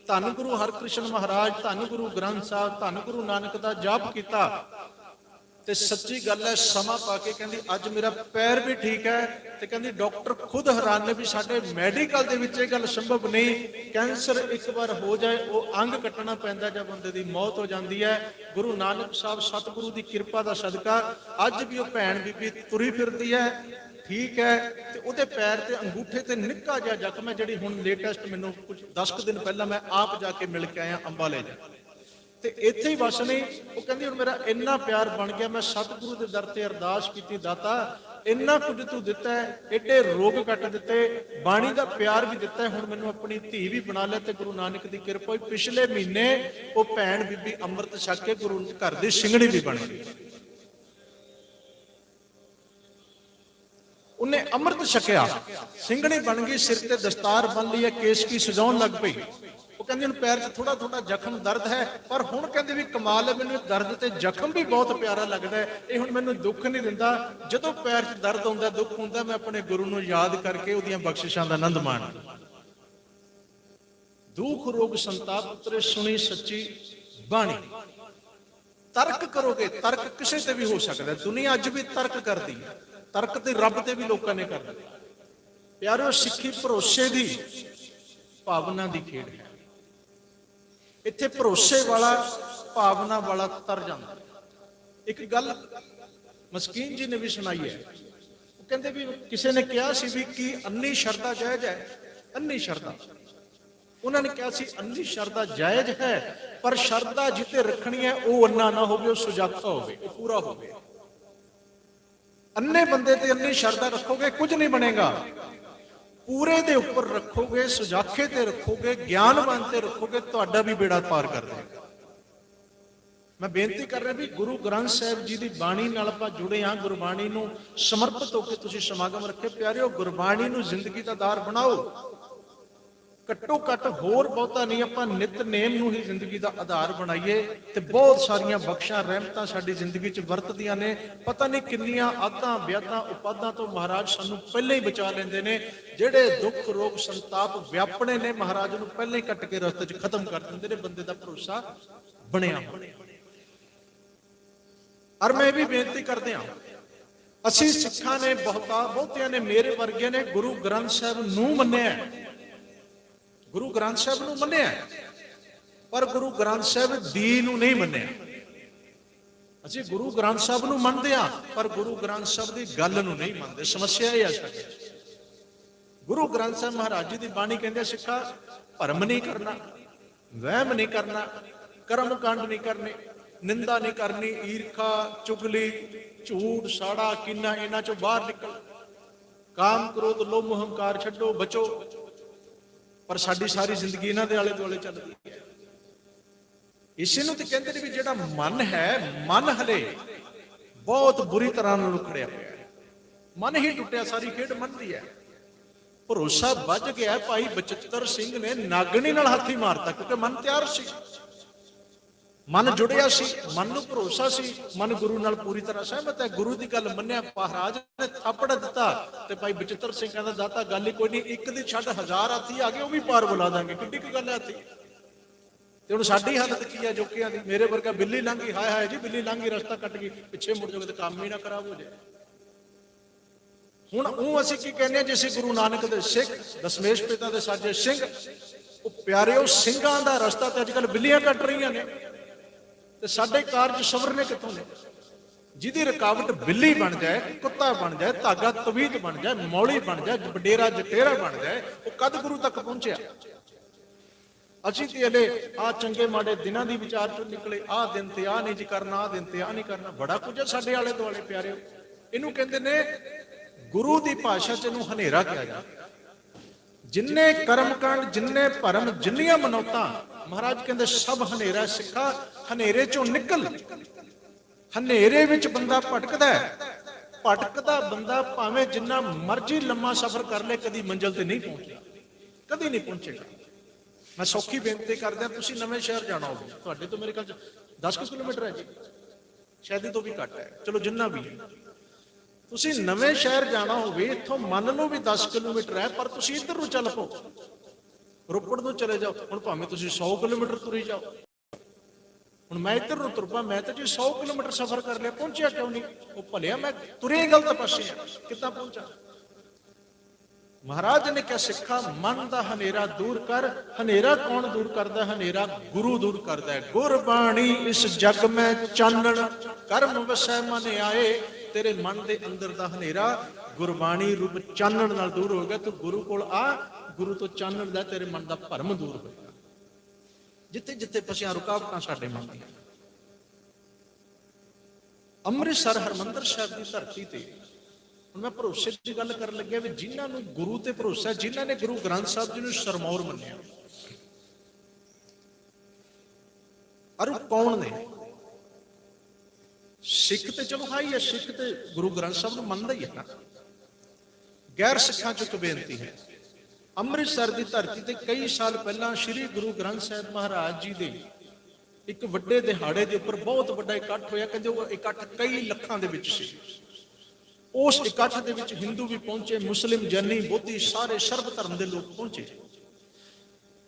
ਧੰਨ ਗੁਰੂ ਹਰਕ੍ਰਿਸ਼ਨ ਮਹਾਰਾਜ, ਧੰਨ ਗੁਰੂ ਗ੍ਰੰਥ ਸਾਹਿਬ, ਧੰਨ ਗੁਰੂ ਨਾਨਕ ਦਾ ਜਾਪ ਕੀਤਾ ਤੇ ਸੱਚੀ ਗੱਲ ਹੈ ਸਮਾਂ ਪਾ ਕੇ ਕਹਿੰਦੀ ਅੱਜ ਮੇਰਾ ਪੈਰ ਵੀ ਠੀਕ ਹੈ। ਤੇ ਕਹਿੰਦੀ ਡਾਕਟਰ ਖੁਦ ਹੈਰਾਨ ਨੇ ਵੀ ਸਾਡੇ ਮੈਡੀਕਲ ਦੇ ਵਿੱਚ ਇਹ ਗੱਲ ਸੰਭਵ ਨਹੀਂ, ਕੈਂਸਰ ਇੱਕ ਵਾਰ ਹੋ ਜਾਏ ਉਹ ਅੰਗ ਕੱਟਣਾ ਪੈਂਦਾ ਜਾਂ ਬੰਦੇ ਦੀ ਮੌਤ ਹੋ ਜਾਂਦੀ ਹੈ। ਗੁਰੂ ਨਾਨਕ ਸਾਹਿਬ ਸਤਿਗੁਰੂ ਦੀ ਕਿਰਪਾ ਦਾ ਸਦਕਾ ਅੱਜ ਵੀ ਉਹ ਭੈਣ ਬੀਬੀ ਤੁਰੀ ਫਿਰਦੀ ਹੈ, ਠੀਕ ਹੈ। ਤੇ ਉਹਦੇ ਪੈਰ ਤੇ ਅੰਗੂਠੇ ਤੇ ਨਿੱਕਾ ਜਿਹਾ ਜ਼ਖਮ ਹੈ, ਜਿਹੜੀ ਹੁਣ ਲੇਟੈਸਟ ਮੈਨੂੰ ਕੁਝ 10 ਦਿਨ ਪਹਿਲਾਂ ਮੈਂ ਆਪ ਜਾ ਕੇ ਮਿਲ ਕੇ ਆਇਆ ਅੰਬਾਲੇ ਜਾ, ਤੇ ਇੱਥੇ ਹੀ ਬਸ ਨਹੀਂ। ਉਹ ਕਹਿੰਦੀ ਹੁਣ ਮੇਰਾ ਇੰਨਾ ਪਿਆਰ ਬਣ ਗਿਆ, ਮੈਂ ਸਤਿਗੁਰੂ ਦੇ ਦਰ ਤੇ ਅਰਦਾਸ ਕੀਤੀ, ਦਾਤਾ ਇੰਨਾ ਕੁਝ ਤੂੰ ਦਿੱਤਾ ਹੈ, ਏਡੇ ਰੋਗ ਕੱਟ ਦਿੱਤੇ, ਬਾਣੀ ਦਾ ਪਿਆਰ ਵੀ ਦਿੱਤਾ, ਹੁਣ ਮੈਨੂੰ ਆਪਣੀ ਧੀ ਵੀ ਬਣਾ ਲਿਆ। ਤੇ ਗੁਰੂ ਨਾਨਕ ਦੀ ਕਿਰਪਾ ਹੋਈ, ਪਿਛਲੇ ਮਹੀਨੇ ਉਹ ਭੈਣ ਬੀਬੀ ਅੰਮ੍ਰਿਤ ਛਕ ਕੇ ਗੁਰੂ ਘਰ ਦੀ ਸਿੰਘਣੀ ਵੀ ਬਣ ਗਈ। ਉਹਨੇ ਅੰਮ੍ਰਿਤ ਛਕਿਆ, ਸਿੰਘਣੀ ਬਣ ਗਈ, ਸਿਰ ਤੇ ਦਸਤਾਰ ਬੰਨ ਲਈ ਹੈ, ਕੇਸਕੀ ਸਜਾਉਣ ਲੱਗ ਪਈ। ਉਹ ਕਹਿੰਦੀ ਹੁਣ ਪੈਰ 'ਚ ਥੋੜਾ ਥੋੜਾ ਜ਼ਖਮ ਦਰਦ ਹੈ, ਪਰ ਹੁਣ ਕਹਿੰਦੇ ਵੀ ਕਮਾਲ ਹੈ, ਮੈਨੂੰ ਦਰਦ ਤੇ ਜ਼ਖਮ ਵੀ ਬਹੁਤ ਪਿਆਰਾ ਲੱਗਦਾ ਹੈ, ਇਹ ਹੁਣ ਮੈਨੂੰ ਦੁੱਖ ਨਹੀਂ ਦਿੰਦਾ। ਜਦੋਂ ਪੈਰ 'ਚ ਦਰਦ ਹੁੰਦਾ, ਦੁੱਖ ਹੁੰਦਾ, ਮੈਂ ਆਪਣੇ ਗੁਰੂ ਨੂੰ ਯਾਦ ਕਰਕੇ ਉਹਦੀਆਂ ਬਖਸ਼ਿਸ਼ਾਂ ਦਾ ਆਨੰਦ ਮਾਣਦਾ। ਦੁੱਖ ਰੋਗ ਸੰਤਾਪ ਉਤਰੇ ਸੁਣੀ ਸੱਚੀ ਬਾਣੀ। ਤਰਕ ਕਰੋਗੇ, ਤਰਕ ਕਿਸੇ ਤੇ ਵੀ ਹੋ ਸਕਦਾ, ਦੁਨੀਆ ਅੱਜ ਵੀ ਤਰਕ ਕਰਦੀ ਹੈ, ਤਰਕ ਤੇ ਰੱਬ ਤੇ ਵੀ ਲੋਕਾਂ ਨੇ ਕਰ ਦਿੱਤਾ। ਪਿਆਰਿਓ ਸਿੱਖੀ ਭਰੋਸੇ ਦੀ ਭਾਵਨਾ ਦੀ ਖੇਡ ਹੈ। ਇੱਥੇ ਭਰੋਸੇ ਵਾਲਾ, ਭਾਵਨਾ ਵਾਲਾ ਤਰ ਜਾਂਦਾ। ਇੱਕ ਗੱਲ ਮਸਕੀਨ ਜੀ ਨੇ ਵੀ ਸੁਣਾਈ ਹੈ, ਉਹ ਕਹਿੰਦੇ ਵੀ ਕਿਸੇ ਨੇ ਕਿਹਾ ਸੀ ਵੀ ਕੀ ਅੰਨੀ ਸ਼ਰਧਾ ਜਾਇਜ਼ ਹੈ? ਅੰਨੀ ਸ਼ਰਧਾ, ਉਹਨਾਂ ਨੇ ਕਿਹਾ ਸੀ ਅੰਨੀ ਸ਼ਰਧਾ ਜਾਇਜ਼ ਹੈ, ਪਰ ਸ਼ਰਧਾ ਜਿੱਤੇ ਰੱਖਣੀ ਹੈ ਉਹ ਅੰਨਾ ਨਾ ਹੋਵੇ, ਉਹ ਸੁਜਾਖਾ ਹੋਵੇ, ਉਹ ਪੂਰਾ ਹੋਵੇ। ਅੰਨੇ ਬੰਦੇ ਤੇ ਅੰਨੀ ਸ਼ਰਧਾ ਰੱਖੋਗੇ ਕੁਝ ਨਹੀਂ ਬਣੇਗਾ, ਪੂਰੇ ਦੇ ਉੱਪਰ ਰੱਖੋਗੇ, ਸੁਜਾਖੇ ਤੇ ਰੱਖੋਗੇ, ਗਿਆਨਵਾਨ ਤੇ ਰੱਖੋਗੇ, ਤੁਹਾਡਾ ਵੀ ਬੇੜਾ ਪਾਰ ਕਰ ਦੇਗਾ। ਮੈਂ ਬੇਨਤੀ ਕਰ ਰਿਹਾ ਵੀ ਗੁਰੂ ਗ੍ਰੰਥ ਸਾਹਿਬ ਜੀ ਦੀ ਬਾਣੀ ਨਾਲ ਆਪਾਂ ਜੁੜੇ ਹਾਂ, ਗੁਰਬਾਣੀ ਨੂੰ ਸਮਰਪਿਤ ਹੋ ਕੇ ਤੁਸੀਂ ਸਮਾਗਮ ਰੱਖੇ। ਪਿਆਰਿਓ ਗੁਰਬਾਣੀ ਨੂੰ ਜ਼ਿੰਦਗੀ ਦਾ ਆਧਾਰ ਬਣਾਓ, ਘੱਟੋ ਘੱਟ ਹੋਰ ਬਹੁਤਾ ਨਹੀਂ, ਆਪਾਂ ਨਿਤਨੇਮ ਨੂੰ ਹੀ ਜ਼ਿੰਦਗੀ ਦਾ ਆਧਾਰ ਬਣਾਈਏ ਤੇ ਬਹੁਤ ਸਾਰੀਆਂ ਬਖਸ਼ਾਂ ਰਹਿਮਤਾਂ ਸਾਡੀ ਜ਼ਿੰਦਗੀ 'ਚ ਵਰਤਦੀਆਂ ਨੇ। ਪਤਾ ਨਹੀਂ ਕਿੰਨੀਆਂ ਆਦਾਂ ਵਿਆਦਾਂ ਉਪਾਦਾਂ ਤੋਂ ਮਹਾਰਾਜ ਸਾਨੂੰ ਪਹਿਲਾਂ ਹੀ ਬਚਾ ਲੈਂਦੇ ਨੇ। ਜਿਹੜੇ ਦੁੱਖ ਰੋਗ ਸੰਤਾਪ ਵਿਆਪਣੇ ਨੇ, ਮਹਾਰਾਜ ਨੂੰ ਪਹਿਲਾਂ ਹੀ ਕੱਟ ਕੇ ਰਸਤੇ 'ਚ ਖਤਮ ਕਰ ਦਿੰਦੇ ਨੇ, ਬੰਦੇ ਦਾ ਭਰੋਸਾ ਬਣਿਆ। ਔਰ ਮੈਂ ਵੀ ਬੇਨਤੀ ਕਰਦੇ ਹਾਂ, ਅਸੀਂ ਸਿੱਖਾਂ ਨੇ ਬਹੁਤਿਆਂ ਨੇ, ਮੇਰੇ ਵਰਗੇ ਨੇ ਗੁਰੂ ਗ੍ਰੰਥ ਸਾਹਿਬ ਨੂੰ ਮੰਨਿਆ, ਗੁਰੂ ਗ੍ਰੰਥ ਸਾਹਿਬ ਨੂੰ ਮੰਨਿਆ, ਪਰ ਗੁਰੂ ਗ੍ਰੰਥ ਸਾਹਿਬ ਦੀ ਨੂੰ ਨਹੀਂ ਮੰਨਿਆ। ਅਸੀਂ ਗੁਰੂ ਗ੍ਰੰਥ ਸਾਹਿਬ ਨੂੰ ਮੰਨਦੇ ਹਾਂ, ਪਰ ਗੁਰੂ ਗ੍ਰੰਥ ਸਾਹਿਬ ਦੀ ਗੱਲ ਨੂੰ ਨਹੀਂ ਮੰਨਦੇ। ਸਮੱਸਿਆ ਇਹ ਆ ਸਾਡੀ। ਗੁਰੂ ਗ੍ਰੰਥ ਸਾਹਿਬ ਮਹਾਰਾਜ ਜੀ ਦੀ ਬਾਣੀ ਕਹਿੰਦੇ ਸਿੱਖਾ ਭਰਮ ਨਹੀਂ ਕਰਨਾ, ਵਹਿਮ ਨਹੀਂ ਕਰਨਾ, ਕਰਮ ਕਾਂਡ ਨਹੀਂ ਕਰਨੇ, ਨਿੰਦਾ ਨਹੀਂ ਕਰਨੀ, ਈਰਖਾ, ਚੁਗਲੀ, ਝੂਠ, ਸਾੜਾ, ਕੀਨਾ, ਇਹਨਾਂ ਚੋਂ ਬਾਹਰ ਨਿਕਲ, ਕਾਮ, ਕ੍ਰੋਧ, ਲੋਭ, ਹੰਕਾਰ ਛੱਡੋ, ਬਚੋ। ਪਰ ਸਾਡੀ ਸਾਰੀ ਜ਼ਿੰਦਗੀ ਇਹਨਾਂ ਦੇ ਆਲੇ ਦੁਆਲੇ ਚੱਲਦੀ ਹੈ। ਇਸੇ ਨੂੰ ਤੇ ਕਹਿੰਦੇ ਨੇ ਵੀ ਜਿਹੜਾ ਮਨ ਹੈ, ਮਨ ਹਲੇ ਬਹੁਤ ਬੁਰੀ ਤਰ੍ਹਾਂ ਨਾਲ ਉਖੜਿਆ ਪਿਆ ਹੈ, ਮਨ ਹੀ ਟੁੱਟਿਆ, ਸਾਰੀ ਖੇਡ ਮਨ ਦੀ ਹੈ। ਭਰੋਸਾ ਵੱਜ ਗਿਆ, ਭਾਈ ਬਚਿੱਤਰ ਸਿੰਘ ਨੇ ਨਾਗਣੀ ਨਾਲ ਹੱਥੀ ਮਾਰਤਾ, ਕਿਉਂਕਿ ਮਨ ਤਿਆਰ ਸੀ, ਮਨ ਜੁੜਿਆ ਸੀ, ਮਨ ਨੂੰ ਭਰੋਸਾ ਸੀ, ਮਨ ਗੁਰੂ ਨਾਲ ਪੂਰੀ ਤਰ੍ਹਾਂ ਸਹਿਮਤ ਹੈ। ਗੁਰੂ ਦੀ ਗੱਲ ਮੰਨਿਆ, ਮਹਾਰਾਜ ਨੇ ਥਾਪੜ ਦਿੱਤਾ ਤੇ ਭਾਈ ਬਚਿੱਤਰ ਸਿੰਘ ਕਹਿੰਦਾ ਦਾਤਾ ਗੱਲ ਹੀ ਕੋਈ ਨਹੀਂ, ਇੱਕ ਦੀ ਛੱਡ 1000 ਹਾਥੀ ਆ ਗਏ, ਉਹ ਵੀ ਪਾਰ ਬੁਲਾ ਦਾਂਗੇ, ਕਿੱਡੀ ਕੀ ਗੱਲ ਹੈ ਹਾਥੀ। ਤੇ ਹੁਣ ਸਾਡੀ ਹਾਲਤ ਕੀ ਹੈ ਜੋਕਿਆਂ ਦੀ? ਮੇਰੇ ਵਰਗਾ ਬਿੱਲੀ ਲੰਘੀ, ਹਾਏ ਹਾਏ ਜੀ ਬਿੱਲੀ ਲੰਘੀ, ਰਸਤਾ ਕੱਟ ਗਈ, ਪਿੱਛੇ ਮੁੜ ਜਾਓਗੇ ਤੇ ਕੰਮ ਹੀ ਨਾ ਖਰਾਬ ਹੋ ਜਾਏ। ਹੁਣ ਉਹ ਅਸੀਂ ਕੀ ਕਹਿੰਦੇ ਹਾਂ, ਜਿਸੇ ਗੁਰੂ ਨਾਨਕ ਦੇ ਸਿੱਖ, ਦਸਮੇਸ਼ ਪਿਤਾ ਦੇ ਸਾਜੇ ਸਿੰਘ, ਉਹ ਪਿਆਰਿਓ ਸਿੰਘਾਂ ਦਾ ਰਸਤਾ ਤੇ ਅੱਜ ਕੱਲ੍ਹ ਬਿੱਲੀਆਂ ਕੱਟ ਰਹੀਆਂ ਨੇ, ਤੇ ਸਾਡੇ ਕਾਰਜ ਸਵਰਨੇ ਕਿੱਥੋਂ ਨੇ? ਜਿਹਦੀ ਰੁਕਾਵਟ ਬਿੱਲੀ ਬਣ ਜਾਏ, ਕੁੱਤਾ ਬਣ ਜਾਏ, ਧਾਗਾ ਤਵੀਤ ਬਣ ਜਾਏ, ਮੌਲੀ ਬਣ ਜਾਏ, ਵਡੇਰਾ ਜਟੇਰਾ ਬਣ ਜਾਏ, ਉਹ ਕਦ ਗੁਰੂ ਤੱਕ ਪਹੁੰਚਿਆ? ਅਸੀਂ ਤੇ ਹਲੇ ਆਹ ਚੰਗੇ ਮਾੜੇ ਦਿਨਾਂ ਦੀ ਵਿਚਾਰ ਚੋਂ ਨਿਕਲੇ, ਆਹ ਦਿਨ ਤੇ ਆਹ ਨਹੀਂ ਜੀ ਕਰਨਾ, ਆਹ ਦਿਨ ਤੇ ਆਹ ਨਹੀਂ ਕਰਨਾ। ਬੜਾ ਕੁਝ ਹੈ ਸਾਡੇ ਆਲੇ ਦੁਆਲੇ ਪਿਆਰਿਓ। ਇਹਨੂੰ ਕਹਿੰਦੇ ਨੇ, ਗੁਰੂ ਦੀ ਭਾਸ਼ਾ ਚ ਇਹਨੂੰ ਹਨੇਰਾ ਕਿਹਾ ਜਾਂਦਾ। ਜਿੰਨੇ ਕਰਮਕਾਂਡ, ਜਿੰਨੇ ਭਰਮ, ਜਿੰਨੀਆਂ ਮਨੌਤਾਂ, ਮਹਾਰਾਜ ਕਹਿੰਦੇ ਸਭ ਹਨੇਰਾ ਸਿੱਖਾ। ਹਨੇਰੇ ਚੋਂ ਨਿਕਲ। ਹਨੇਰੇ ਵਿੱਚ ਬੰਦਾ ਭਟਕਦਾ ਹੈ। ਭਟਕਦਾ ਬੰਦਾ ਭਾਵੇਂ ਜਿੰਨਾ ਮਰਜ਼ੀ ਲੰਮਾ ਸਫ਼ਰ ਕਰ ਲੈ, ਕਦੀ ਮੰਜ਼ਿਲ ਤੇ ਨਹੀਂ ਪਹੁੰਚਦਾ, ਕਦੀ ਨਹੀਂ ਪਹੁੰਚੇਗਾ। ਮੈਂ ਸੌਖੀ ਬੇਨਤੀ ਕਰਦਾ, ਤੁਸੀਂ ਨਵੇਂ ਸ਼ਹਿਰ ਜਾਣਾ ਹੋਵੇ, ਤੁਹਾਡੇ ਤੋਂ ਮੇਰੇ ਖਿਆਲ 10 ਕਿਲੋਮੀਟਰ ਹੈ ਜੀ, ਸ਼ਾਇਦ ਇਹ ਤੋਂ ਵੀ ਘੱਟ ਹੈ, ਚਲੋ ਜਿੰਨਾ ਵੀ ਹੈ। ਤੁਸੀਂ ਨਵੇਂ ਸ਼ਹਿਰ ਜਾਣਾ ਹੋਵੇ, ਇੱਥੋਂ ਮੰਨ ਲਓ ਵੀ 10 ਕਿਲੋਮੀਟਰ ਹੈ, ਪਰ ਤੁਸੀਂ ਇੱਧਰ ਨੂੰ ਚੱਲ ਪਓ, ਰੋਪੜ ਨੂੰ ਚਲੇ ਜਾਓ। ਹੁਣ ਭਾਵੇਂ ਤੁਸੀਂ 100 ਕਿਲੋਮੀਟਰ ਤੁਰੀ ਜਾਓ। ਹੁਣ ਮੈਂ ਇੱਧਰ ਨੂੰ ਤੁਰ ਪਾ, ਮੈਂ ਤਾਂ ਜੀ 100 ਕਿਲੋਮੀਟਰ ਸਫ਼ਰ ਕਰ ਲਿਆ, ਪਹੁੰਚਿਆ ਕਿਉਂ ਨਹੀਂ? ਉਹ ਭਲਿਆ ਮੈਂ ਤੁਰੇ ਗਲਤ ਪਾਸੇ ਆ, ਕਿੱਦਾਂ ਪਹੁੰਚਾ? ਮਹਾਰਾਜ ਨੇ ਕਿਹਾ, ਸਿੱਖਾ ਮਨ ਦਾ ਹਨੇਰਾ ਦੂਰ ਕਰ। ਹਨੇਰਾ ਕੌਣ ਦੂਰ ਕਰਦਾ? ਹਨੇਰਾ ਗੁਰੂ ਦੂਰ ਕਰਦਾ ਹੈ। ਗੁਰਬਾਣੀ ਇਸ ਜਗ ਮੈਂ ਚਾਨਣ, ਕਰਮ ਵਸੈ ਮਨ ਆਏ। ਤੇਰੇ ਮਨ ਦੇ ਅੰਦਰ ਦਾ ਹਨੇਰਾ ਗੁਰਬਾਣੀ ਰੂਪ ਚਾਨਣ ਨਾਲ ਦੂਰ ਹੋ ਗਿਆ। ਤੂੰ ਗੁਰੂ ਕੋਲ ਆ, ਗੁਰੂ ਤੋਂ ਚਾਨਣ ਦਾ ਤੇਰੇ ਮਨ ਦਾ ਭਰਮ ਦੂਰ ਹੋਏਗਾ। ਜਿੱਥੇ ਜਿੱਥੇ ਫਸੀਆਂ ਰੁਕਾਵਟਾਂ ਸਾਡੇ ਮਨ ਦੀਆਂ। ਅੰਮ੍ਰਿਤਸਰ ਹਰਿਮੰਦਰ ਸਾਹਿਬ ਦੀ ਧਰਤੀ ਤੇ ਹੁਣ ਮੈਂ ਭਰੋਸੇ ਦੀ ਗੱਲ ਕਰਨ ਲੱਗਿਆ ਵੀ ਜਿਨ੍ਹਾਂ ਨੂੰ ਗੁਰੂ ਤੇ ਭਰੋਸਾ, ਜਿਨ੍ਹਾਂ ਨੇ ਗੁਰੂ ਗ੍ਰੰਥ ਸਾਹਿਬ ਜੀ ਨੂੰ ਸਰਮੌਰ ਮੰਨਿਆ, ਅਰ ਉਹ ਕੌਣ ਨੇ? ਸਿੱਖ ਤੇ ਚਲੋ ਹਾਈ ਹੈ, ਸਿੱਖ ਤੇ ਗੁਰੂ ਗ੍ਰੰਥ ਸਾਹਿਬ ਨੂੰ ਮੰਨਦਾ ਹੀ ਹੈ ਨਾ। ਗੈਰ ਸਿੱਖਾਂ ਚ ਇੱਕ ਬੇਨਤੀ ਹੈ। ਅੰਮ੍ਰਿਤਸਰ ਦੀ ਧਰਤੀ ਤੇ ਕਈ ਸਾਲ ਪਹਿਲਾਂ ਸ੍ਰੀ ਗੁਰੂ ਗ੍ਰੰਥ ਸਾਹਿਬ ਮਹਾਰਾਜ ਜੀ ਦੇ ਇੱਕ ਵੱਡੇ ਦਿਹਾੜੇ ਦੇ ਉੱਪਰ ਬਹੁਤ ਵੱਡਾ ਇਕੱਠ ਹੋਇਆ। ਕਹਿੰਦੇ ਉਹ ਇਕੱਠ ਕਈ ਲੱਖਾਂ ਦੇ ਵਿੱਚ ਸੀ। ਉਸ ਇਕੱਠ ਦੇ ਵਿੱਚ ਹਿੰਦੂ ਵੀ ਪਹੁੰਚੇ, ਮੁਸਲਿਮ, ਜੈਨੀ, ਬੋਧੀ, ਸਾਰੇ ਸਰਬ ਧਰਮ ਦੇ ਲੋਕ ਪਹੁੰਚੇ।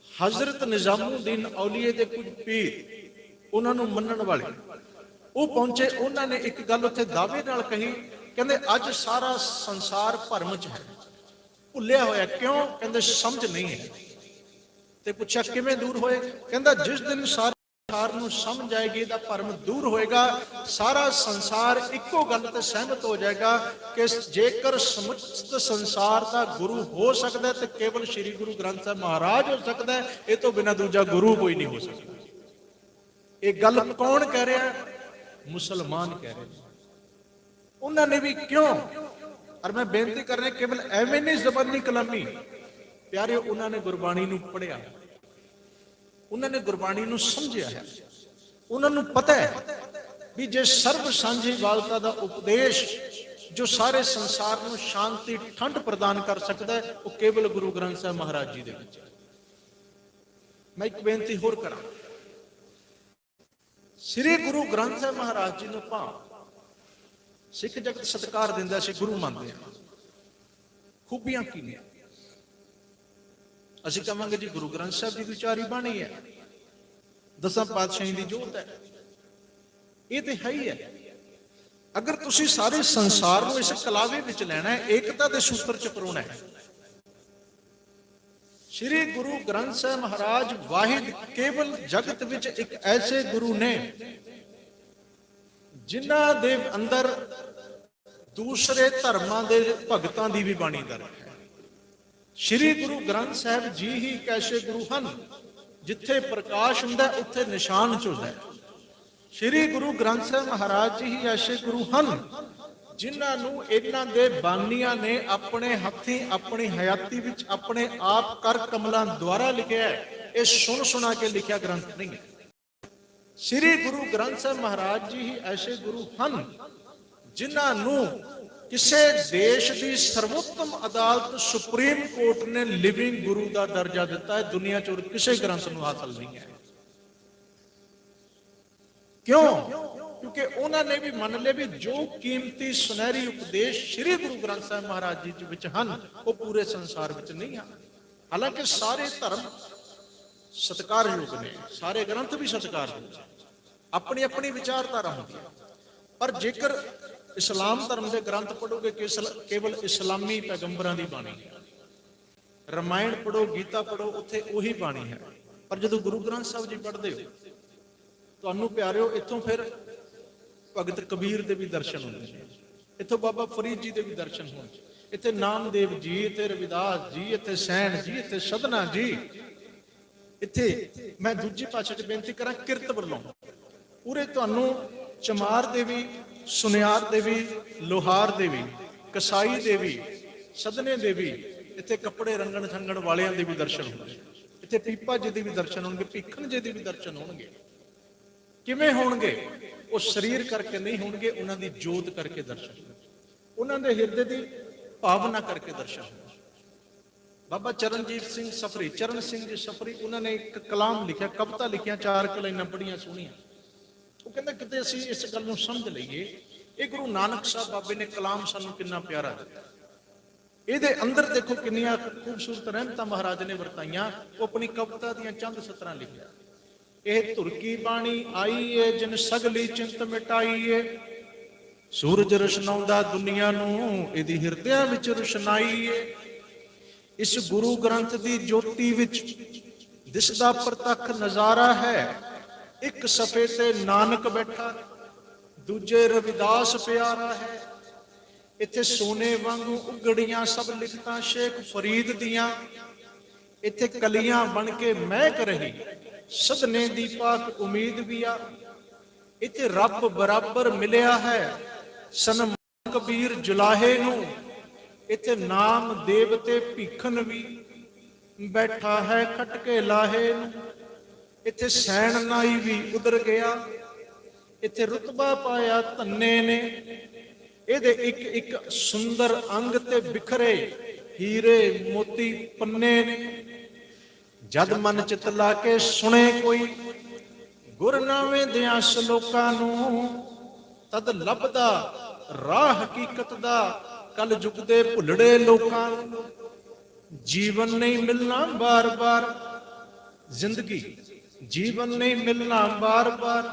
ਹਜ਼ਰਤ ਨਿਜ਼ਾਮੁਦੀਨ ਔਲੀਏ ਦੇ ਕੁਝ ਪੀਰ, ਉਹਨਾਂ ਨੂੰ ਮੰਨਣ ਵਾਲੇ, ਉਹ ਪਹੁੰਚੇ। ਉਹਨਾਂ ਨੇ ਇੱਕ ਗੱਲ ਉੱਥੇ ਦਾਅਵੇ ਨਾਲ ਕਹੀ, ਕਹਿੰਦੇ ਅੱਜ ਸਾਰਾ ਸੰਸਾਰ ਭਰਮ ਚ ਹੈ, ਭੁੱਲਿਆ ਹੋਇਆ। ਕਿਉਂ? ਕਹਿੰਦੇ ਸਮਝ ਨਹੀਂ ਹੈ। ਤੇ ਪੁੱਛਿਆ ਕਿਵੇਂ ਦੂਰ ਹੋਏ? ਕਹਿੰਦਾ ਜਿਸ ਦਿਨ ਸਾਰੇ ਸੰਸਾਰ ਨੂੰ ਸਮਝ ਆਏਗੀ, ਇਹਦਾ ਭਰਮ ਦੂਰ ਹੋਏਗਾ, ਸਾਰਾ ਸੰਸਾਰ ਇੱਕੋ ਗੱਲ ਤੇ ਸਹਿਮਤ ਹੋ ਜਾਏਗਾ ਕਿ ਜੇਕਰ ਸਮਸਤ ਸੰਸਾਰ ਦਾ ਗੁਰੂ ਹੋ ਸਕਦਾ ਤੇ ਕੇਵਲ ਸ੍ਰੀ ਗੁਰੂ ਗ੍ਰੰਥ ਸਾਹਿਬ ਮਹਾਰਾਜ ਹੋ ਸਕਦਾ, ਇਹ ਤੋਂ ਬਿਨਾਂ ਦੂਜਾ ਗੁਰੂ ਕੋਈ ਨਹੀਂ ਹੋ ਸਕਦਾ। ਇਹ ਗੱਲ ਕੌਣ ਕਹਿ ਰਿਹਾ? ਮੁਸਲਮਾਨ ਕਹਿ ਰਹੇ ਨੇ। ਉਹਨਾਂ ਨੇ ਵੀ ਕਿਉਂ? ਔਰ ਮੈਂ ਬੇਨਤੀ ਕਰ ਰਿਹਾ, ਕੇਵਲ ਐਵੇਂ ਨਹੀਂ ਜ਼ਬਾਨੀ ਕਲਾਮੀ ਪਿਆਰਿਓ, ਉਹਨਾਂ ਨੇ ਗੁਰਬਾਣੀ ਨੂੰ ਪੜ੍ਹਿਆ, ਉਹਨਾਂ ਨੇ ਗੁਰਬਾਣੀ ਨੂੰ ਸਮਝਿਆ ਹੈ। ਉਹਨਾਂ ਨੂੰ ਪਤਾ ਹੈ ਵੀ ਜੇ ਸਰਬ ਸਾਂਝੀਵਾਲਤਾ ਦਾ ਉਪਦੇਸ਼ ਜੋ ਸਾਰੇ ਸੰਸਾਰ ਨੂੰ ਸ਼ਾਂਤੀ, ਠੰਡ ਪ੍ਰਦਾਨ ਕਰ ਸਕਦਾ ਹੈ, ਉਹ ਕੇਵਲ ਗੁਰੂ ਗ੍ਰੰਥ ਸਾਹਿਬ ਮਹਾਰਾਜ ਜੀ ਦੇ ਵਿੱਚ। ਮੈਂ ਇੱਕ ਬੇਨਤੀ ਹੋਰ ਕਰਾਂ, ਸ੍ਰੀ ਗੁਰੂ ਗ੍ਰੰਥ ਸਾਹਿਬ ਮਹਾਰਾਜ ਜੀ ਨੂੰ ਸਿੱਖ ਜਗਤ ਸਤਿਕਾਰ ਦਿੰਦਾ, ਅਸੀਂ ਗੁਰੂ ਮੰਨਦੇ ਹਾਂ। ਖੂਬੀਆਂ ਕੀ ਨੇ? ਅਸੀਂ ਕਹਾਂਗੇ ਜੀ ਗੁਰੂ ਗ੍ਰੰਥ ਸਾਹਿਬ ਦੀ ਵਿਚਾਰੀ ਬਾਣੀ ਹੈ, 10 ਪਾਤਸ਼ਾਹਾਂ ਦੀ ਜੋਤ ਹੈ, ਇਹ ਤੇ ਹੈ ਹੀ ਹੈ। ਅਗਰ ਤੁਸੀਂ ਸਾਰੇ ਸੰਸਾਰ ਨੂੰ ਇਸ ਕਲਾਵੇ ਵਿੱਚ ਲੈਣਾ ਹੈ, ਏਕਤਾ ਦੇ ਸੂਤਰ ਚ ਪਰੋਣਾ ਹੈ, ਸ੍ਰੀ ਗੁਰੂ ਗ੍ਰੰਥ ਸਾਹਿਬ ਮਹਾਰਾਜ ਵਾਹਿਦ ਕੇਵਲ ਜਗਤ ਵਿੱਚ ਇੱਕ ਐਸੇ ਗੁਰੂ ਨੇ ਜਿਨ੍ਹਾਂ ਦੇ ਅੰਦਰ ਦੂਸਰੇ ਧਰਮਾਂ ਦੇ ਭਗਤਾਂ ਦੀ ਵੀ ਬਾਣੀ ਦਰਜ ਹੈ। ਸ੍ਰੀ ਗੁਰੂ ਗ੍ਰੰਥ ਸਾਹਿਬ ਜੀ ਹੀ ਇੱਕ ਐਸੇ ਗੁਰੂ ਹਨ, ਜਿੱਥੇ ਪ੍ਰਕਾਸ਼ ਹੁੰਦਾ ਉੱਥੇ ਨਿਸ਼ਾਨ ਝੁਲਦਾ ਹੈ। ਸ੍ਰੀ ਗੁਰੂ ਗ੍ਰੰਥ ਸਾਹਿਬ ਮਹਾਰਾਜ ਜੀ ਹੀ ਐਸੇ ਗੁਰੂ ਹਨ ਜਿਨ੍ਹਾਂ ਨੂੰ ਇਹਨਾਂ ਦੇ ਬਾਨੀਆਂ ਨੇ ਆਪਣੇ ਹੱਥੀਂ ਆਪਣੀ ਹਯਾਤੀ ਵਿੱਚ ਆਪਣੇ ਆਪ ਕਰ ਕਮਲਾਂ ਦੁਆਰਾ ਲਿਖਿਆ ਹੈ। ਇਹ ਸੁਣ ਸੁਣਾ ਕੇ ਲਿਖਿਆ ਗ੍ਰੰਥ ਨਹੀਂ ਹੈ। ਸ੍ਰੀ ਗੁਰੂ ਗ੍ਰੰਥ ਸਾਹਿਬ ਮਹਾਰਾਜ ਜੀ ਹੀ ਐਸੇ ਗੁਰੂ ਹਨ ਜਿਨ੍ਹਾਂ ਨੂੰ ਕਿਸੇ ਦੇਸ਼ ਦੀ ਸਰਵੋਤਮ ਅਦਾਲਤ ਸੁਪਰੀਮ ਕੋਰਟ ਨੇ ਲਿਵਿੰਗ ਗੁਰੂ ਦਾ ਦਰਜਾ ਦਿੱਤਾ ਹੈ। ਦੁਨੀਆ 'ਚ ਕਿਸੇ ਗ੍ਰੰਥ ਨੂੰ ਹਾਸਲ ਨਹੀਂ ਹੈ। ਕਿਉਂ? ਕਿਉਂਕਿ ਉਹਨਾਂ ਨੇ ਵੀ ਮੰਨ ਲਿਆ ਵੀ ਜੋ ਕੀਮਤੀ ਸੁਨਹਿਰੀ ਉਪਦੇਸ਼ ਸ੍ਰੀ ਗੁਰੂ ਗ੍ਰੰਥ ਸਾਹਿਬ ਮਹਾਰਾਜ ਜੀ ਵਿੱਚ ਹਨ, ਉਹ ਪੂਰੇ ਸੰਸਾਰ ਵਿੱਚ ਨਹੀਂ ਹਨ। ਹਾਲਾਂਕਿ ਸਾਰੇ ਧਰਮ ਸਤਿਕਾਰਯੋਗ ਨੇ, ਸਾਰੇ ਗ੍ਰੰਥ ਵੀ ਸਤਿਕਾਰਯੋਗ, ਆਪਣੀ ਆਪਣੀ ਵਿਚਾਰਧਾਰਾ ਹੁੰਦੀ ਹੈ। ਪਰ ਜੇਕਰ इस्लाम धर्म के ग्रंथ पढ़ोगे कि केवल इस्लामी पैगंबरां दी बाणी है। रामायण पढ़ो, गीता पढ़ो, उत्थे उही बाणी है। पर जो गुरु ग्रंथ साहब जी पढ़ते हो, तुहानू प्यारिओ इत्थों फिर भगत कबीर के भी दर्शन होंगे, इत्थों बाबा फरीद जी के भी दर्शन होंगे, इत्थे नामदेव जी, इत्थे रविदास जी, इत्थे सैन जी, इत्थे सदना जी, इत्थे मैं दूजी भाषा च बेनती करा किरत वल्लों पूरे तुहानू चमार दे भी, सुनियार दे भी, लोहार दे भी, कसाई दे भी, सदने दे भी, इत्थे कपड़े रंगण संगण वालियां दे भी दर्शन होंगे, इत्थे पीपा जी दे भी दर्शन होंगे, भीखन जी दे भी दर्शन होंगे। किवें होणगे? वो शरीर करके नहीं होणगे, उन्हां दी जोत करके दर्शन, उन्हां दे हिरदे दी भावना करके दर्शन। बाबा चरणजीत सिंह सफरी, चरण सिंह जी सफरी, उन्होंने एक कलाम लिखा, कविता लिखिया, 4 लाइनां बड़ियां सोहणियां। वो कहंदे किते असीं इस गल नूं समझ लईए, ये गुरु नानक साहब बाबे ने कलाम सानूं किन्ना प्यारा दिता। ਇਹਦੇ ਅੰਦਰ ਦੇਖੋ ਕਿੰਨੀਆਂ ਖੂਬਸੂਰਤ ਰਹਿਮਤਾਂ ਮਹਾਰਾਜ ਨੇ ਵਰਤਾਈਆਂ। ਉਹ ਆਪਣੀ ਕਵਿਤਾ ਦੀਆਂ ਚੰਦ ਸਤਰਾਂ ਲਿਖਿਆ, ਇਹ ਧੁਰ ਕੀ ਬਾਣੀ ਆਈ ਏ ਜਿਨ ਸਗਲੀ ਚਿੰਤ ਮਿਟਾਈ ਏ, ਸੂਰਜ ਰਸ਼ਨਾਉਂਦਾ ਦੁਨੀਆ ਨੂੰ ਇਹਦੀ ਹਿਰਦਿਆਂ ਵਿੱਚ ਰੁਸ਼ਨਾਈ ਏ। ਇਸ ਗੁਰੂ ਗ੍ਰੰਥ ਦੀ ਜੋਤੀ ਵਿੱਚ ਦਿਸਦਾ ਪ੍ਰਤੱਖ ਨਜ਼ਾਰਾ ਹੈ, ਇੱਕ ਸਫੇ ਤੇ ਨਾਨਕ ਬੈਠਾ, ਦੂਜੇ ਰਵਿਦਾਸ ਪਿਆਰਾ ਹੈ। इत्थे सोने वांगू उगड़ियां सब लिखतां शेख फरीद दियां, इत्थे कलियां बन के महक रही सदने दी पाक उम्मीद भी आ। इत्थे रब बराबर मिलिया है सनम कबीर जुलाहे नू, इत्थे नाम देवते भीखन भी बैठा है खटके लाहे नू। इत्थे सैन नाई भी उधर गया, इत्थे रुतबा पाया धन्ने ने। ਇਹਦੇ ਇੱਕ ਇੱਕ ਸੁੰਦਰ ਅੰਗ ਤੇ ਬਿਖਰੇ ਹੀਰੇ ਮੋਤੀ ਪੰਨੇ ਨੇ। ਜਦ ਮਨ ਚਿਤ ਲਾ ਕੇ ਸੁਣੇ ਕੋਈ ਗੁਰਨਾਵੇਂ ਦਿਆਂ ਸ਼ਲੋਕਾਂ ਨੂੰ, ਤਦ ਲੱਭਦਾ ਰਾਹ ਹਕੀਕਤ ਦਾ ਕਲ ਯੁਗ ਦੇ ਭੁੱਲੜੇ ਲੋਕਾਂ ਨੂੰ। ਜੀਵਨ ਨਹੀਂ ਮਿਲਣਾ ਬਾਰ ਬਾਰ, ਜ਼ਿੰਦਗੀ ਜੀਵਨ ਨਹੀਂ ਮਿਲਣਾ ਬਾਰ ਬਾਰ,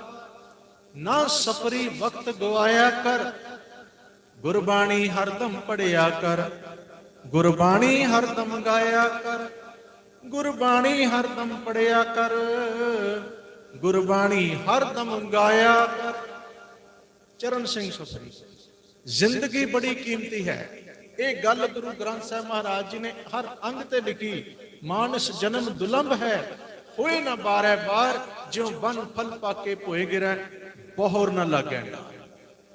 ਨਾ ਸਫਰੀ ਵਕਤ ਗਵਾਇਆ ਕਰ, ਗੁਰਬਾਣੀ ਹਰਦਮ ਪੜਿਆ ਕਰ, ਗੁਰਬਾਣੀ ਹਰਦਮ ਗਾਇਆ ਕਰ, ਗੁਰਬਾਣੀ ਹਰਦਮ ਪੜਿਆ ਕਰ, ਗੁਰਬਾਣੀ ਹਰਦਮ ਗਾਇਆ ਕਰ। ਚਰਨ ਸਿੰਘ ਸਫਰੀ, ਜ਼ਿੰਦਗੀ ਬੜੀ ਕੀਮਤੀ ਹੈ। ਇਹ ਗੱਲ ਗੁਰੂ ਗ੍ਰੰਥ ਸਾਹਿਬ ਮਹਾਰਾਜ ਜੀ ਨੇ ਹਰ ਅੰਗ ਤੇ ਲਿਖੀ। ਮਾਨਸ ਜਨਮ ਦੁਲੰਭ ਹੈ, ਹੋਏ ਨਾ ਬਾਰੈ ਬਾਰ, ਜਿਉ ਬਨ ਫਲ ਪਾਕੇ ਭੋਏ ਗਿਰੈ, ਬਹੁਰ ਨਾ ਲੱਗੈ।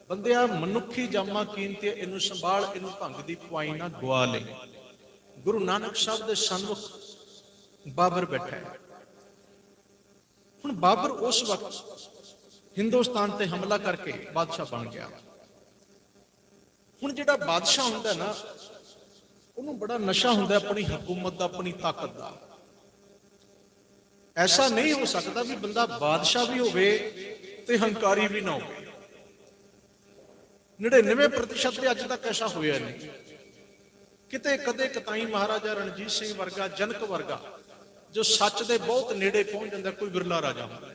ਬੰਦਿਆ ਮਨੁੱਖੀ ਜਾਮਾ ਕੀਮਤੀ, ਇਹਨੂੰ ਸੰਭਾਲ, ਇਹਨੂੰ ਭੰਗ ਦੀ ਪਵਾਈ ਨਾ ਗਵਾ ਲੈ। ਗੁਰੂ ਨਾਨਕ ਸਾਹਿਬ ਦੇ ਸਨਮੁਖ ਬਾਬਰ ਬੈਠਾ ਹੈ। ਹੁਣ ਬਾਬਰ ਉਸ ਵਕਤ ਹਿੰਦੁਸਤਾਨ ਤੇ ਹਮਲਾ ਕਰਕੇ ਬਾਦਸ਼ਾਹ ਬਣ ਗਿਆ। ਹੁਣ ਜਿਹੜਾ ਬਾਦਸ਼ਾਹ ਹੁੰਦਾ ਨਾ, ਉਹਨੂੰ ਬੜਾ ਨਸ਼ਾ ਹੁੰਦਾ ਆਪਣੀ ਹਕੂਮਤ ਦਾ, ਆਪਣੀ ਤਾਕਤ ਦਾ। ਐਸਾ ਨਹੀਂ ਹੋ ਸਕਦਾ ਵੀ ਬੰਦਾ ਬਾਦਸ਼ਾਹ ਵੀ ਹੋਵੇ ਤੇ ਹੰਕਾਰੀ ਵੀ ਨਾ ਹੋਵੇ। 99% ਤੇ ਅੱਜ ਤੱਕ ਐਸਾ ਹੋਇਆ ਨਹੀਂ। ਕਿਤੇ ਕਦੇ ਕਤਾਈ ਮਹਾਰਾਜਾ ਰਣਜੀਤ ਸਿੰਘ ਵਰਗਾ, ਜਨਕ ਵਰਗਾ, ਜੋ ਸੱਚ ਦੇ ਬਹੁਤ ਨੇੜੇ ਪਹੁੰਚ ਜਾਂਦਾ, ਕੋਈ ਬਿਰਲਾ ਰਾਜਾ ਹੁੰਦਾ।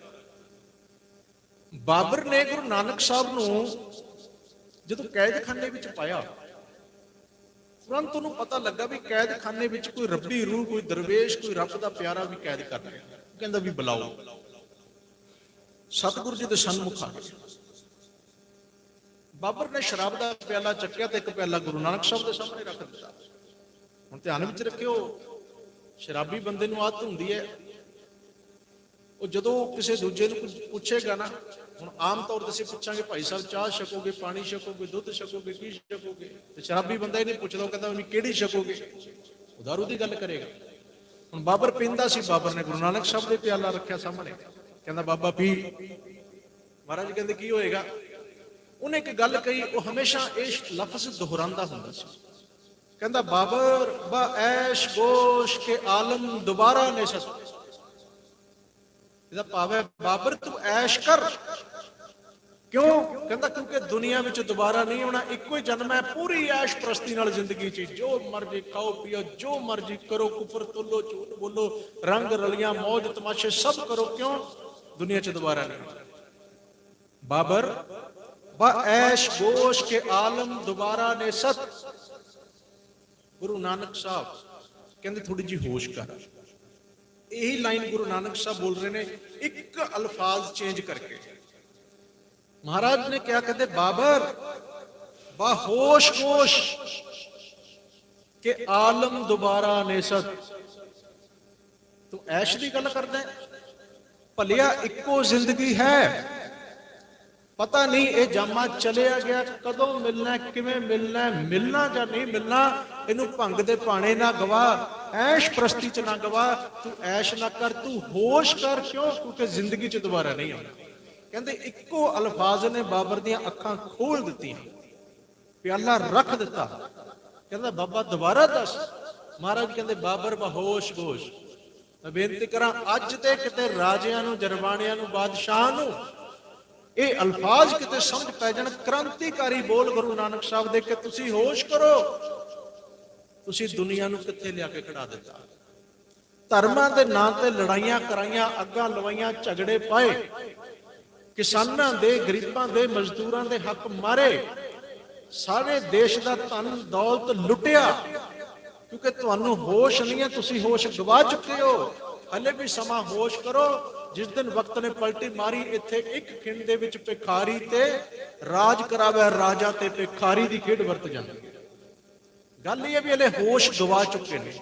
ਬਾਬਰ ਨੇ ਗੁਰੂ ਨਾਨਕ ਸਾਹਿਬ ਨੂੰ ਜਦੋਂ ਕੈਦਖਾਨੇ ਵਿੱਚ ਪਾਇਆ, ਤੁਰੰਤ ਉਹਨੂੰ ਪਤਾ ਲੱਗਾ ਵੀ ਕੈਦਖਾਨੇ ਵਿੱਚ ਕੋਈ ਰੱਬੀ ਰੂਹ, ਕੋਈ ਦਰਵੇਸ਼, ਕੋਈ ਰੱਬ ਦਾ ਪਿਆਰਾ ਵੀ ਕੈਦ ਕਰ ਰਿਹਾ। ਕਹਿੰਦਾ ਵੀ ਬੁਲਾਓ। ਸਤਿਗੁਰੂ ਜੀ ਦੇ ਸਨਮੁਖ ਆ ਗਏ। ਬਾਬਰ ਨੇ ਸ਼ਰਾਬ ਦਾ ਪਿਆਲਾ ਚੱਕਿਆ ਤੇ ਇੱਕ ਪਿਆਲਾ ਗੁਰੂ ਨਾਨਕ ਸਾਹਿਬ ਦੇ ਸਾਹਮਣੇ ਰੱਖ ਦਿੱਤਾ। ਹੁਣ ਧਿਆਨ ਵਿੱਚ ਰੱਖਿਓ, ਸ਼ਰਾਬੀ ਬੰਦੇ ਨੂੰ ਆਦਤ ਹੁੰਦੀ ਹੈ, ਉਹ ਜਦੋਂ ਕਿਸੇ ਦੂਜੇ ਨੂੰ ਪੁੱਛੇਗਾ ਨਾ, ਹੁਣ ਆਮ ਤੌਰ ਤੇ ਅਸੀਂ ਪੁੱਛਾਂਗੇ ਭਾਈ ਸਾਹਿਬ ਚਾਹ ਛਕੋਗੇ, ਪਾਣੀ ਛਕੋਗੇ, ਦੁੱਧ ਛਕੋਗੇ, ਕੀ ਛਕੋਗੇ, ਤੇ ਸ਼ਰਾਬੀ ਬੰਦਾ ਇਹ ਨਹੀਂ ਪੁੱਛਦਾ, ਉਹ ਕਹਿੰਦਾ ਵੀ ਕਿਹੜੀ ਛਕੋਗੇ, ਉਹ ਦਾਰੂ ਦੀ ਗੱਲ ਕਰੇਗਾ। ਹੁਣ ਬਾਬਰ ਪੀਂਦਾ ਸੀ, ਬਾਬਰ ਨੇ ਗੁਰੂ ਨਾਨਕ ਸਾਹਿਬ ਦੇ ਪਿਆਲਾ ਰੱਖਿਆ ਸਾਹਮਣੇ, ਕਹਿੰਦਾ ਬਾਬਾ ਪੀ। ਮਹਾਰਾਜ ਕਹਿੰਦੇ ਕੀ ਹੋਏਗਾ? ਉਹਨੇ ਇੱਕ ਗੱਲ ਕਹੀ, ਉਹ ਹਮੇਸ਼ਾ ਇਹ ਲਫ਼ਜ਼ ਦੁਹਰਾਉਂਦਾ ਹੁੰਦਾ ਸੀ। ਕਹਿੰਦਾ ਬਾਬਰ ਬਾ ਐਸ਼ ਗੋਸ਼ ਕੇ ਆਲਮ ਦੁਬਾਰਾ ਨਿਸ਼ਤ। ਇਹਦਾ ਭਾਵ ਹੈ ਬਾਬਰ ਤੂੰ ਐਸ਼ ਕਰ। ਕਿਉਂ? ਕਹਿੰਦਾ ਕਿਉਂਕਿ ਦੁਨੀਆ ਵਿੱਚ ਦੁਬਾਰਾ ਨਹੀਂ ਆਉਣਾ, ਇੱਕੋ ਹੀ ਜਨਮ ਹੈ। ਪੂਰੀ ਐਸ਼ ਪ੍ਰਸਤੀ ਨਾਲ ਜ਼ਿੰਦਗੀ ਚ ਜੋ ਮਰਜ਼ੀ ਖਾਓ ਪੀਓ, ਜੋ ਮਰਜ਼ੀ ਕਰੋ, ਕੁਫਰ ਤੋਲੋ, ਝੂਠ ਬੋਲੋ, ਰੰਗ ਰਲੀਆਂ, ਮੌਜ ਤਮਾਸ਼ੇ ਸਭ ਕਰੋ। ਕਿਉਂ? ਦੁਨੀਆ ਚ ਦੁਬਾਰਾ ਨਹੀਂ। ਬਾਬਰ ब ऐश गोश के आलम दोबारा ने सत। गुरु नानक साहब कहते थोड़ी जी होश कर। यही लाइन गुरु नानक साहब बोल रहे ने, एक अल्फाज चेंज करके। महाराज ने क्या कहते, बाबर बाहोश गोश के आलम दोबारा नेसत। तू ऐश की गल करदा है, भलिया इको जिंदगी है, पता नहीं ये जामा चलिया गया कदों मिलना किवें मिलना, मिलना या नहीं मिलना, इनू भंग दे पाने ना गवा, ऐश प्रस्ती च ना गवा। तू ऐश ना कर, तू होश कर। क्यों? क्योंकि जिंदगी च दोबारा नहीं आना। कहते इको अल्फाज ने बाबर दी अखां खोल दी, प्याला रख दिता। कहता बाबा दोबारा दस। महाराज कहते बाबर बहोश गोश। मैं बेनती करा, अज ते किते राजियां नूं, जरबाणियां नूं, बादशाह नूं ये अल्फाज किते समझ पै जाण, क्रांतिकारी बोल गुरु नानक साहब दे के तुसी होश करो। तुसी दुनिया नूं किथे लिया के खड़ा दिता। धर्मां दे नां ते लड़ाइयां कराइयां, अग्गां लवाइयां, झगड़े पाए, किसानां दे, गरीबां दे, मजदूरां दे हक मारे, सारे देश दा धन दौलत लुटिया। क्योंकि तुहानूं होश नहीं है, तुसी होश गवा चुके हो। हले भी समा होश करो। जिस दिन वक्त ने पलटी मारी, इत्थे एक खिंड दे विच भिखारी ते राज करावे राजा ते भिखारी दी खेड वरत जांदी है। गल ये भी हले होश गवा चुके ने,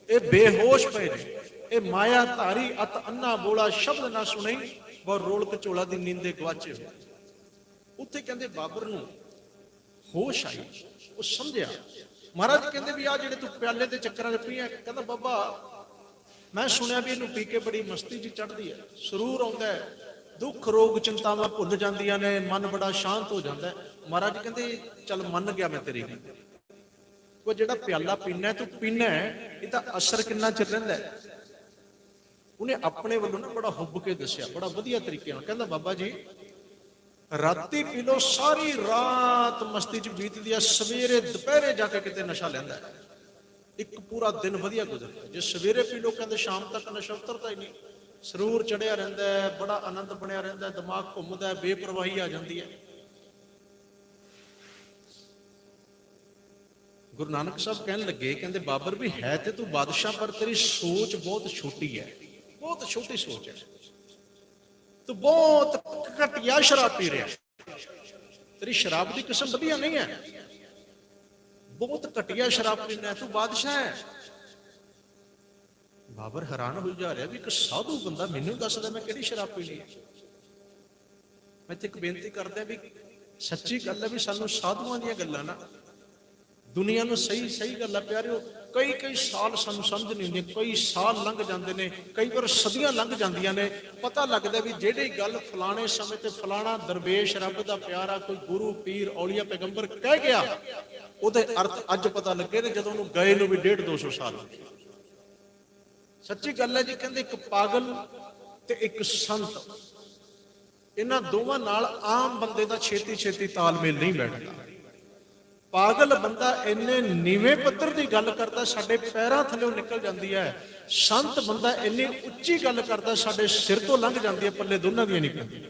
ये बेहोश पे ने, ये माया धारी अत अन्ना बोला शब्द ना सुनी, बहुत रोल कचोला दी नींदे गवाचे हो। उत्थे कहंदे बाबर नूं होश आई, वो समझिया। महाराज कहते भी आ जिहड़े तू प्याले के चक्कर च पी है, कहता बाबा मैं सुनिया भी इनू पी के बड़ी मस्ती जी चढ़ती है, सुरूर आता है, दुख रोग चिंतावां भुल जांदियां ने, मन बड़ा शांत हो जाता है। महाराज कहते चल मन गया मैं तेरी, वो जिहड़ा प्याला पीना है, तू पीना है, इहदा असर किन्ना चिर रहिंदा है। उन्हें अपने वालों ना बड़ा हुब के दस्या, बड़ा वधिया तरीके नाल। कहंदा बाबा जी राती पी लो, सारी रात मस्ती च बीतदी है, सवेरे दोपहरे जाके किते नशा लैंदा है, एक पूरा दिन वधिया गुजरता है। जे सवेरे पी लो, कहते शाम तक नशा उतरता ही नहीं, सरूर चढ़िया रहिंदा है, बड़ा आनंद बनिया रहिंदा है, दिमाग घुमदा है, बेपरवाही आ जाती है। गुरु नानक साहब कहने लगे, कहते बाबर भी है ते तू बादशाह, पर तेरी सोच बहुत छोटी है, बहुत छोटी सोच है, तू बहुत घटिया शराब पी रहा है, तेरी शराब की किस्म वधिया नहीं है, बहुत घटिया शराब पीना है, तू बादशाह है। बाबर हैरान हो जा रहा भी एक साधु बंदा मैनू दसदा मैं किहड़ी शराब पीनी है। मैं एक बेनती करदा भी सच्ची गल है भी सानू साधुआं दीयां गल्लां ना दुनिया नूं सही सही गल है प्यारिओ, कई कई साल सानू समझ नहीं आउंदी, कई साल लंघ जाते हैं, कई बार सदियां लंघ जांदियां ने, पता लगता भी जिहड़ी गल फलाने समय ते फलाना दरवेश रब दा प्यारा कोई गुरु पीर औलिया पैगंबर कह गया, ਉਹਦੇ अर्थ अज पता लगे ने जदों ਉਹਨੂੰ गए ਨੂੰ भी 150-200 साल। सच्ची गल है जी, कहते एक पागल ते एक संत, इन्हां दोवां नाल आम बंदे दा छेती छेती तालमेल नहीं बैठदा। पागल बंदा इन्ने नीवें पत्थर की गल करता साडे पैरां थल्लों निकल जाती है, संत बंदा इन्नी उच्ची गल करता साडे सिर तो लंघ जाती है, पल्ले दोनों दी नहीं पैंदी।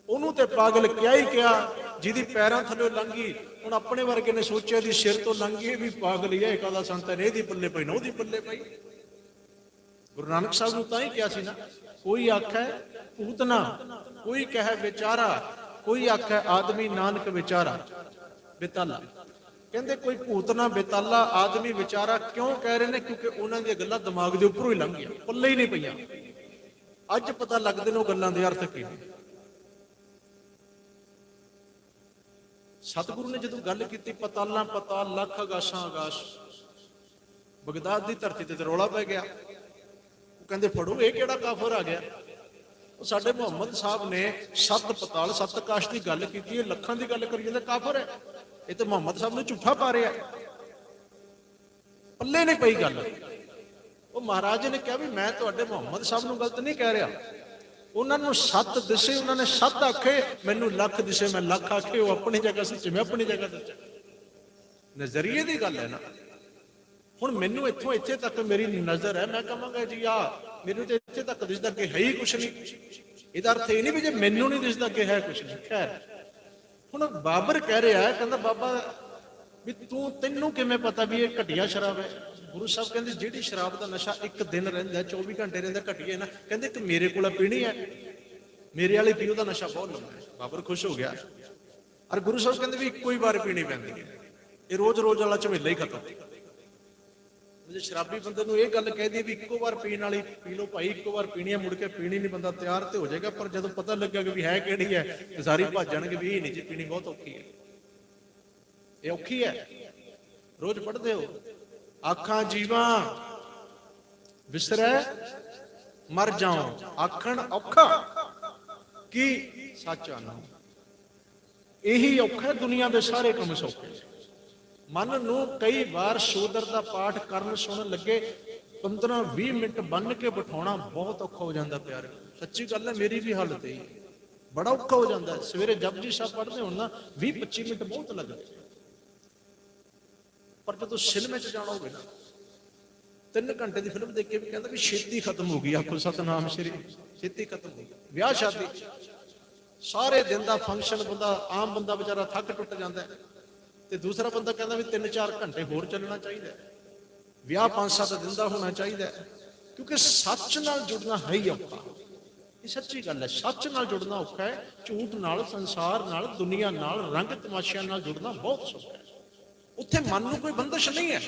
ਉਹਨੂੰ ਤੇ ਪਾਗਲ ਕਿਹਾ ਹੀ ਕਿਹਾ, ਜਿਹਦੀ ਪੈਰਾਂ ਥੱਲੇ ਲੰਘੀ, ਹੁਣ ਆਪਣੇ ਵਰਗੇ ਨੇ ਸੋਚਿਆ ਦੀ ਸਿਰ ਤੋਂ ਲੰਘੀ ਵੀ ਪਾਗਲ ਹੀ ਹੈ, ਕਾਹਦਾ ਸੰਤ ਹੈ, ਇਹਦੀ ਪੱਲੇ ਪਈ ਨਾ ਉਹਦੀ ਪੱਲੇ ਪਈ। ਗੁਰੂ ਨਾਨਕ ਸਾਹਿਬ ਨੂੰ ਤਾਂ ਹੀ ਕਿਹਾ ਸੀ ਨਾ, ਕੋਈ ਆਖੇ ਪੂਤਨਾ, ਕੋਈ ਕਹੇ ਵਿਚਾਰਾ, ਕੋਈ ਆਖੇ ਆਦਮੀ ਨਾਨਕ ਵਿਚਾਰਾ ਬੇਤਾਲਾ। ਕਹਿੰਦੇ ਕੋਈ ਭੂਤਨਾ ਬੇਤਾਲਾ ਆਦਮੀ ਵਿਚਾਰਾ ਕਿਉਂ ਕਹਿ ਰਹੇ ਨੇ, ਕਿਉਂਕਿ ਉਹਨਾਂ ਦੀਆਂ ਗੱਲਾਂ ਦਿਮਾਗ ਦੇ ਉੱਪਰੋਂ ਹੀ ਲੰਘ ਗਈਆਂ, ਪੱਲੇ ਹੀ ਨਹੀਂ ਪਈਆਂ। ਅੱਜ ਪਤਾ ਲੱਗਦੇ ਨੇ ਉਹ ਗੱਲਾਂ ਦੇ ਅਰਥ ਕੀ ਨੇ। सतगुरु ने जो गल की पताला पताल लख आगाशा आगाश, बगदाद की धरती ते रौला पै गया। कहते फड़ो ये केड़ा काफर आ गया। साडे मुहम्मद साहब ने 7 पताल 7 आकाश की गल की, लखां की गल करी जांदा, काफर है ये तो मुहम्मद साहब ने झूठा पा रहा है, पल्ले नहीं पई गल। वो महाराज ने कहा भी मैं तुहाडे मुहम्मद साहब नूं गलत नहीं कह रहा, उन्होंने 7 दिसे, उन्होंने 7 आखे, मैनू लख दिसे मैं लख आखे, वो अपनी जगह सच्चे मैं अपनी जगह सच्चा। नजरिए की गल है ना। हुण मैनू इत्थों इत्थे तक मेरी नजर है, मैं कहांगा जी आ मैनू तो इत्थे तक दिसदा कि है ही कुछ नहीं। इहदा अर्थ ये नहीं भी जे मैनू नहीं दिसदा कि है कुछ नहीं। खैर ਹੁਣ ਬਾਬਰ ਕਹਿ ਰਿਹਾ, ਕਹਿੰਦਾ ਬਾਬਾ ਵੀ ਤੈਨੂੰ ਕਿਵੇਂ ਪਤਾ ਵੀ ਇਹ ਘਟੀਆ ਸ਼ਰਾਬ ਹੈ? ਗੁਰੂ ਸਾਹਿਬ ਕਹਿੰਦੇ ਜਿਹੜੀ ਸ਼ਰਾਬ ਦਾ ਨਸ਼ਾ ਇੱਕ ਦਿਨ ਰਹਿੰਦਾ, 24 ਘੰਟੇ ਰਹਿੰਦਾ, ਘਟੀਆ ਨਾ। ਕਹਿੰਦੇ ਕਿ ਮੇਰੇ ਕੋਲ ਪੀਣੀ ਹੈ, ਮੇਰੇ ਵਾਲੀ ਪੀਓ ਦਾ ਨਸ਼ਾ ਬਹੁਤ ਲੰਮਾ ਹੈ। ਬਾਬਰ ਖੁਸ਼ ਹੋ ਗਿਆ। ਔਰ ਗੁਰੂ ਸਾਹਿਬ ਕਹਿੰਦੇ ਵੀ ਇੱਕੋ ਹੀ ਵਾਰ ਪੀਣੀ ਪੈਂਦੀ ਹੈ, ਇਹ ਰੋਜ਼ ਰੋਜ਼ ਵਾਲਾ ਝਮੇਲਾ ਹੀ ਖਤਮ। ਜੇ ਸ਼ਰਾਬੀ ਬੰਦੇ ਨੂੰ ਇਹ ਗੱਲ ਕਹਿ ਦੀ ਵੀ ਇੱਕੋ ਵਾਰ ਪੀਣ ਵਾਲੀ ਪੀ ਲਓ ਭਾਈ, ਇੱਕੋ ਵਾਰ ਪੀਣੀ ਹੈ, ਮੁੜ ਕੇ ਪੀਣੀ ਨਹੀਂ, ਬੰਦਾ ਤਿਆਰ ਤੇ ਹੋ ਜਾਏਗਾ। ਪਰ ਜਦੋਂ ਪਤਾ ਲੱਗੇਗਾ ਵੀ ਹੈ ਕਿਹੜੀ ਹੈ, ਤੇ ਸਾਰੀ ਭੱਜ ਜਾਣਗੇ ਵੀ ਇਹ ਨਹੀਂ ਜੀ ਪੀਣੀ, ਬਹੁਤ ਔਖੀ ਹੈ, ਇਹ ਔਖੀ ਹੈ। ਰੋਜ਼ ਪੜ੍ਹਦੇ ਹੋ, ਆਖਾਂ ਜੀਵਾਂ ਵਿਸਰੈ ਮਰ ਜਾਓ, ਆਖਣ ਔਖਾ ਕੀ ਸੱਚ ਆਨਾ। ਇਹੀ ਔਖਾ, ਦੁਨੀਆ ਦੇ ਸਾਰੇ ਕੰਮ ਸੌਖੇ। ਮਨ ਨੂੰ ਕਈ ਵਾਰ ਸੋਦਰ ਦਾ ਪਾਠ ਕਰਨ ਸੁਣਨ ਲੱਗੇ 15-20 ਮਿੰਟ ਬੰਨ ਕੇ ਬਿਠਾਉਣਾ ਬਹੁਤ ਔਖਾ ਹੋ ਜਾਂਦਾ ਪਿਆਰੇ। ਸੱਚੀ ਗੱਲ ਹੈ, ਮੇਰੀ ਵੀ ਹਾਲਤ ਹੈ, ਬੜਾ ਔਖਾ ਹੋ ਜਾਂਦਾ। ਸਵੇਰੇ ਜਪਜੀ ਸਾਹਿਬ ਪੜ੍ਹਦੇ ਹੋਣ ਨਾ 20-25 ਮਿੰਟ ਬਹੁਤ ਲੱਗਦੇ, ਪਰ ਜਦੋਂ ਸਿਨੇਮੇ 'ਚ ਜਾਣਾ ਹੋਵੇ ਨਾ, 3 ਘੰਟੇ ਦੀ ਫਿਲਮ ਦੇਖ ਕੇ ਵੀ ਕਹਿੰਦਾ ਵੀ ਛੇਤੀ ਖਤਮ ਹੋ ਗਈ। ਆਖੋ ਸਤਨਾਮ ਸ਼੍ਰੀ, ਛੇਤੀ ਖਤਮ ਹੋ ਗਈ। ਵਿਆਹ ਸ਼ਾਦੀ ਸਾਰੇ ਦਿਨ ਦਾ ਫੰਕਸ਼ਨ, ਬੰਦਾ ਆਮ ਬੰਦਾ ਵਿਚਾਰਾ ਥੱਕ ਟੁੱਟ ਜਾਂਦਾ, ਤੇ ਦੂਸਰਾ ਬੰਦਾ ਕਹਿੰਦਾ ਵੀ 3-4 ਘੰਟੇ ਹੋਰ ਚੱਲਣਾ ਚਾਹੀਦਾ। ਵਿਆਹ 5-7 ਦਿਨ ਦਾ ਹੋਣਾ ਚਾਹੀਦਾ, ਕਿਉਂਕਿ ਸੱਚ ਨਾਲ ਜੁੜਨਾ ਹੈ ਹੀ ਔਖਾ। ਇਹ ਸੱਚੀ ਗੱਲ ਹੈ, ਸੱਚ ਨਾਲ ਜੁੜਨਾ ਔਖਾ ਹੈ। ਝੂਠ ਨਾਲ, ਸੰਸਾਰ ਨਾਲ, ਦੁਨੀਆ ਨਾਲ, ਰੰਗ ਤਮਾਸ਼ਿਆਂ ਨਾਲ ਜੁੜਨਾ ਬਹੁਤ ਸੌਖਾ ਹੈ। ਉੱਥੇ ਮਨ ਨੂੰ ਕੋਈ ਬੰਦਸ਼ ਨਹੀਂ ਹੈ,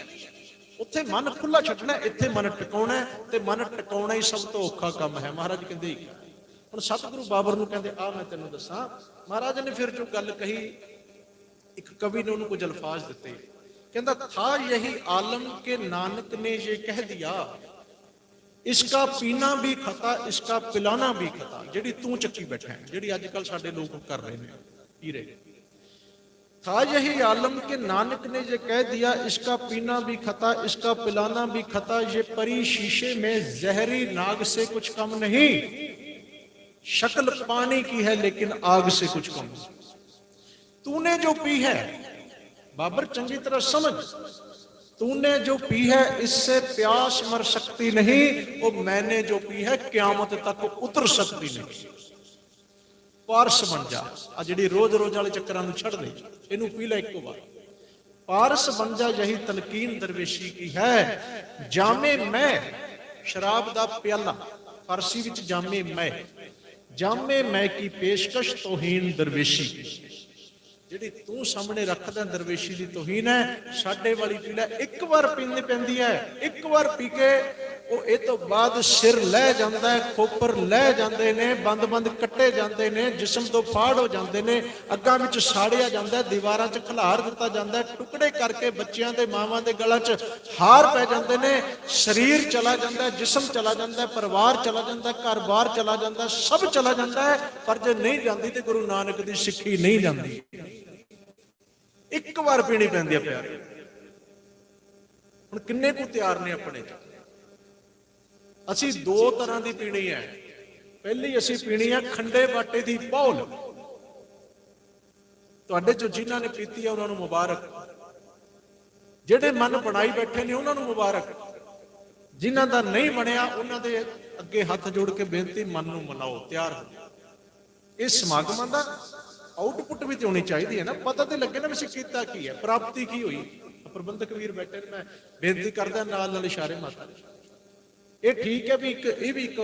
ਉੱਥੇ ਮਨ ਖੁੱਲਾ ਛੱਡਣਾ। ਇੱਥੇ ਮਨ ਟਿਕਾਉਣਾ, ਤੇ ਮਨ ਟਿਕਾਉਣਾ ਹੀ ਸਭ ਤੋਂ ਔਖਾ ਕੰਮ ਹੈ। ਮਹਾਰਾਜ ਕਹਿੰਦੇ ਹੁਣ ਸਤਿਗੁਰੂ ਬਾਬਰ ਨੂੰ ਕਹਿੰਦੇ ਆ ਮੈਂ ਤੈਨੂੰ ਦੱਸਾਂ। ਮਹਾਰਾਜ ਨੇ ਫਿਰ ਜੋ ਗੱਲ ਕਹੀ, ਇੱਕ ਕਵੀ ਨੇ ਉਹਨੂੰ ਕੁਝ ਅਲਫਾਜ਼ ਦਿੱਤੇ। ਕਹਿੰਦਾ ਥਾ ਯਹੀ ਆਲਮ ਕੇ ਨਾਨਕ ਨੇ ਇਹ ਕਹਿ ਦਿਆ, ਇਸਕਾ ਪੀਣਾ ਵੀ ਖਤਾ, ਇਸਕਾ ਪਿਲਾਣਾ ਵੀ ਖਤਾ। ਜਿਹੜੀ ਤੂੰ ਚੱਕੀ ਬੈਠਾ ਹੈ, ਜਿਹੜੀ ਅੱਜ ਕੱਲ ਸਾਡੇ ਲੋਕ ਕਰ ਰਹੇ ਨੇ, ਪੀ ਰਹੇ। था यही आलम के नानक ने ये कह दिया, इसका पीना भी खता, इसका पिलाना भी खता। ये परी शीशे में जहरी नाग से कुछ कम नहीं, शक्ल पानी की है लेकिन आग से कुछ कम। तूने जो पी है, बाबर चंगी तरह समझ, तूने जो पी है इससे प्यास मर सकती नहीं, और मैंने जो पी है क्यामत तक उतर सकती नहीं। पारस बन जा, आ जिहड़ी रोज रोज वाले चक्करां नूं छड़ दे, इहनूं पी ले इक्को बार। पारस बन जा यही तलकीन दरवेशी की है, जामे मैं शराब दा प्याला, फारसी विच जामे मैं, जामे मैं की पेशकश तौहीन दरवेशी की। जिहड़ी तू सामने रखदा दरवेशी दी तौहीन है, साडे वाली पी ले। एक बार पीनी पैंदी है, एक बार पी के ਉਹ ਇਹ ਤੋਂ ਬਾਅਦ ਸਿਰ ਲੈ ਜਾਂਦਾ ਹੈ, ਖੋਪਰ ਲੈ ਜਾਂਦੇ ਨੇ, ਬੰਦ ਬੰਦ ਕੱਟੇ ਜਾਂਦੇ ਨੇ, ਜਿਸਮ ਤੋਂ ਫਾੜ ਹੋ ਜਾਂਦੇ ਨੇ, ਅੱਗਾਂ ਵਿੱਚ ਸਾੜਿਆ ਜਾਂਦਾ, ਦੀਵਾਰਾਂ 'ਚ ਖਿਲਾਰ ਦਿੱਤਾ ਜਾਂਦਾ, ਟੁਕੜੇ ਕਰਕੇ ਬੱਚਿਆਂ ਦੇ ਮਾਵਾਂ ਦੇ ਗਲਾਂ 'ਚ ਹਾਰ ਪੈ ਜਾਂਦੇ ਨੇ, ਸਰੀਰ ਚਲਾ ਜਾਂਦਾ, ਜਿਸਮ ਚਲਾ ਜਾਂਦਾ, ਪਰਿਵਾਰ ਚਲਾ ਜਾਂਦਾ, ਘਰ-ਬਾਰ ਚਲਾ ਜਾਂਦਾ, ਸਭ ਚਲਾ ਜਾਂਦਾ ਹੈ। ਪਰ ਜੇ ਨਹੀਂ ਜਾਂਦੀ ਤੇ ਗੁਰੂ ਨਾਨਕ ਦੀ ਸਿੱਖੀ ਨਹੀਂ ਜਾਂਦੀ। ਇੱਕ ਵਾਰ ਪੀਣੀ ਪੈਂਦੀ ਹੈ ਪਿਆਰੇ। ਹੁਣ ਕਿੰਨੇ ਕੁ ਤਿਆਰ ਨੇ ਆਪਣੇ 'ਚ? ਅਸੀਂ 2 ਤਰ੍ਹਾਂ ਦੀ ਪੀਣੀ ਹੈ। ਪਹਿਲੀ ਅਸੀਂ ਪੀਣੀ ਹੈ ਖੰਡੇ ਬਾਟੇ ਦੀ ਪੌਲ। ਤੁਹਾਡੇ ਚੋਂ ਜਿਨ੍ਹਾਂ ਨੇ ਪੀਤੀ ਹੈ ਉਹਨਾਂ ਨੂੰ ਮੁਬਾਰਕ, ਜਿਹੜੇ ਮਨ ਬਣਾਈ ਬੈਠੇ ਨੇ ਉਹਨਾਂ ਨੂੰ ਮੁਬਾਰਕ, ਜਿਨ੍ਹਾਂ ਦਾ ਨਹੀਂ ਬਣਿਆ ਉਹਨਾਂ ਦੇ ਅੱਗੇ ਹੱਥ ਜੋੜ ਕੇ ਬੇਨਤੀ, ਮਨ ਨੂੰ ਮਨਾਓ, ਤਿਆਰ ਹੋ। ਇਸ ਸਮਾਗਮਾਂ ਦਾ ਆਊਟਪੁੱਟ ਵੀ ਤੇ ਹੋਣੀ ਚਾਹੀਦੀ ਹੈ ਨਾ, ਪਤਾ ਤੇ ਲੱਗੇ ਨਾ ਵੀ ਅਸੀਂ ਕੀਤਾ ਕੀ ਹੈ, ਪ੍ਰਾਪਤੀ ਕੀ ਹੋਈ। ਪ੍ਰਬੰਧਕ ਵੀਰ ਬੈਠੇ ਨੇ, ਮੈਂ ਬੇਨਤੀ ਕਰਦਾ ਨਾਲ ਨਾਲ ਇਸ਼ਾਰੇ ਮਾਤਾ। ਇਹ ਠੀਕ ਹੈ ਵੀ ਇਹ ਵੀ ਇੱਕ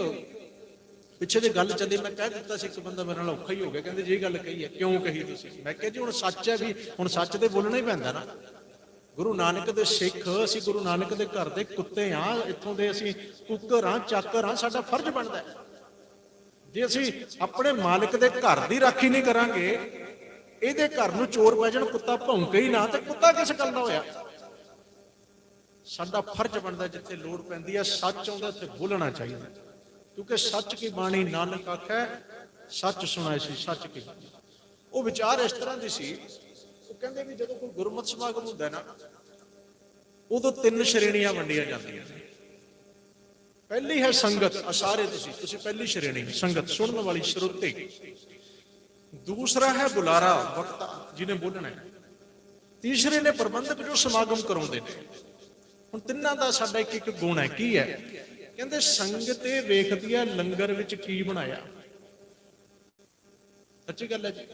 ਪਿੱਛੇ ਜੇ ਗੱਲ ਚੱਲੀ, ਮੈਂ ਕਹਿ ਦਿੱਤਾ ਸੀ, ਇੱਕ ਬੰਦਾ ਮੇਰੇ ਨਾਲ ਔਖਾ ਹੀ ਹੋ ਗਿਆ, ਕਹਿੰਦੇ ਜੀ ਗੱਲ ਕਹੀ ਹੈ, ਕਿਉਂ ਕਹੀ ਤੁਸੀਂ? ਮੈਂ ਕਿਹਾ ਜੀ ਹੁਣ ਸੱਚ ਹੈ, ਵੀ ਹੁਣ ਸੱਚ ਤੇ ਬੋਲਣਾ ਹੀ ਪੈਂਦਾ ਨਾ। ਗੁਰੂ ਨਾਨਕ ਦੇ ਸਿੱਖ ਅਸੀਂ, ਗੁਰੂ ਨਾਨਕ ਦੇ ਘਰ ਦੇ ਕੁੱਤੇ ਹਾਂ, ਇੱਥੋਂ ਦੇ ਅਸੀਂ ਕੁੱਕਰ ਹਾਂ, ਚਾਕਰ ਹਾਂ, ਸਾਡਾ ਫਰਜ਼ ਬਣਦਾ ਹੈ। ਜੇ ਅਸੀਂ ਆਪਣੇ ਮਾਲਕ ਦੇ ਘਰ ਦੀ ਰਾਖੀ ਨਹੀਂ ਕਰਾਂਗੇ, ਇਹਦੇ ਘਰ ਨੂੰ ਚੋਰ ਪੈ ਜਾਣ, ਕੁੱਤਾ ਭੌਂਕੇ ਹੀ ਨਾ, ਤੇ ਕੁੱਤਾ ਕਿਸ ਗੱਲ ਦਾ ਹੋਇਆ? ਸਾਡਾ ਫਰਜ਼ ਬਣਦਾ, ਜਿੱਥੇ ਲੋੜ ਪੈਂਦੀ ਹੈ, ਸੱਚ ਆਉਂਦਾ ਉੱਥੇ ਬੋਲਣਾ ਚਾਹੀਦਾ, ਕਿਉਂਕਿ ਸੱਚ ਕੀ ਬਾਣੀ ਨਾਨਕ ਆਖੈ, ਸੱਚ ਸੁਣਾਏ ਸੀ ਸੱਚ ਕੀ। ਉਹ ਵਿਚਾਰ ਇਸ ਤਰ੍ਹਾਂ ਦੀ ਸੀ, ਉਹ ਕਹਿੰਦੇ ਵੀ ਜਦੋਂ ਕੋਈ ਗੁਰਮਤਿ ਸਮਾਗਮ ਹੁੰਦਾ ਨਾ, ਉਦੋਂ 3 ਸ਼੍ਰੇਣੀਆਂ ਵੰਡੀਆਂ ਜਾਂਦੀਆਂ ਨੇ। ਪਹਿਲੀ ਹੈ ਸੰਗਤ, ਸਾਰੇ ਤੁਸੀਂ ਪਹਿਲੀ ਸ਼੍ਰੇਣੀ ਸੰਗਤ, ਸੁਣਨ ਵਾਲੀ, ਸਰੋਤੇ। ਦੂਸਰਾ ਹੈ ਬੁਲਾਰਾ, ਵਕਤਾ, ਜਿਹਨੇ ਬੋਲਣਾ ਹੈ। ਤੀਸਰੇ ਨੇ ਪ੍ਰਬੰਧਕ, ਜੋ ਸਮਾਗਮ ਕਰਾਉਂਦੇ ਨੇ। ਹੁਣ ਤਿੰਨਾਂ ਦਾ ਸਾਡਾ ਇੱਕ ਇੱਕ ਗੁਣ ਹੈ। ਕੀ ਹੈ? ਕਹਿੰਦੇ ਸੰਗਤ ਇਹ ਵੇਖਦੀ ਹੈ ਲੰਗਰ ਵਿੱਚ ਕੀ ਬਣਾਇਆ। ਸੱਚੀ ਗੱਲ ਹੈ ਜੀ।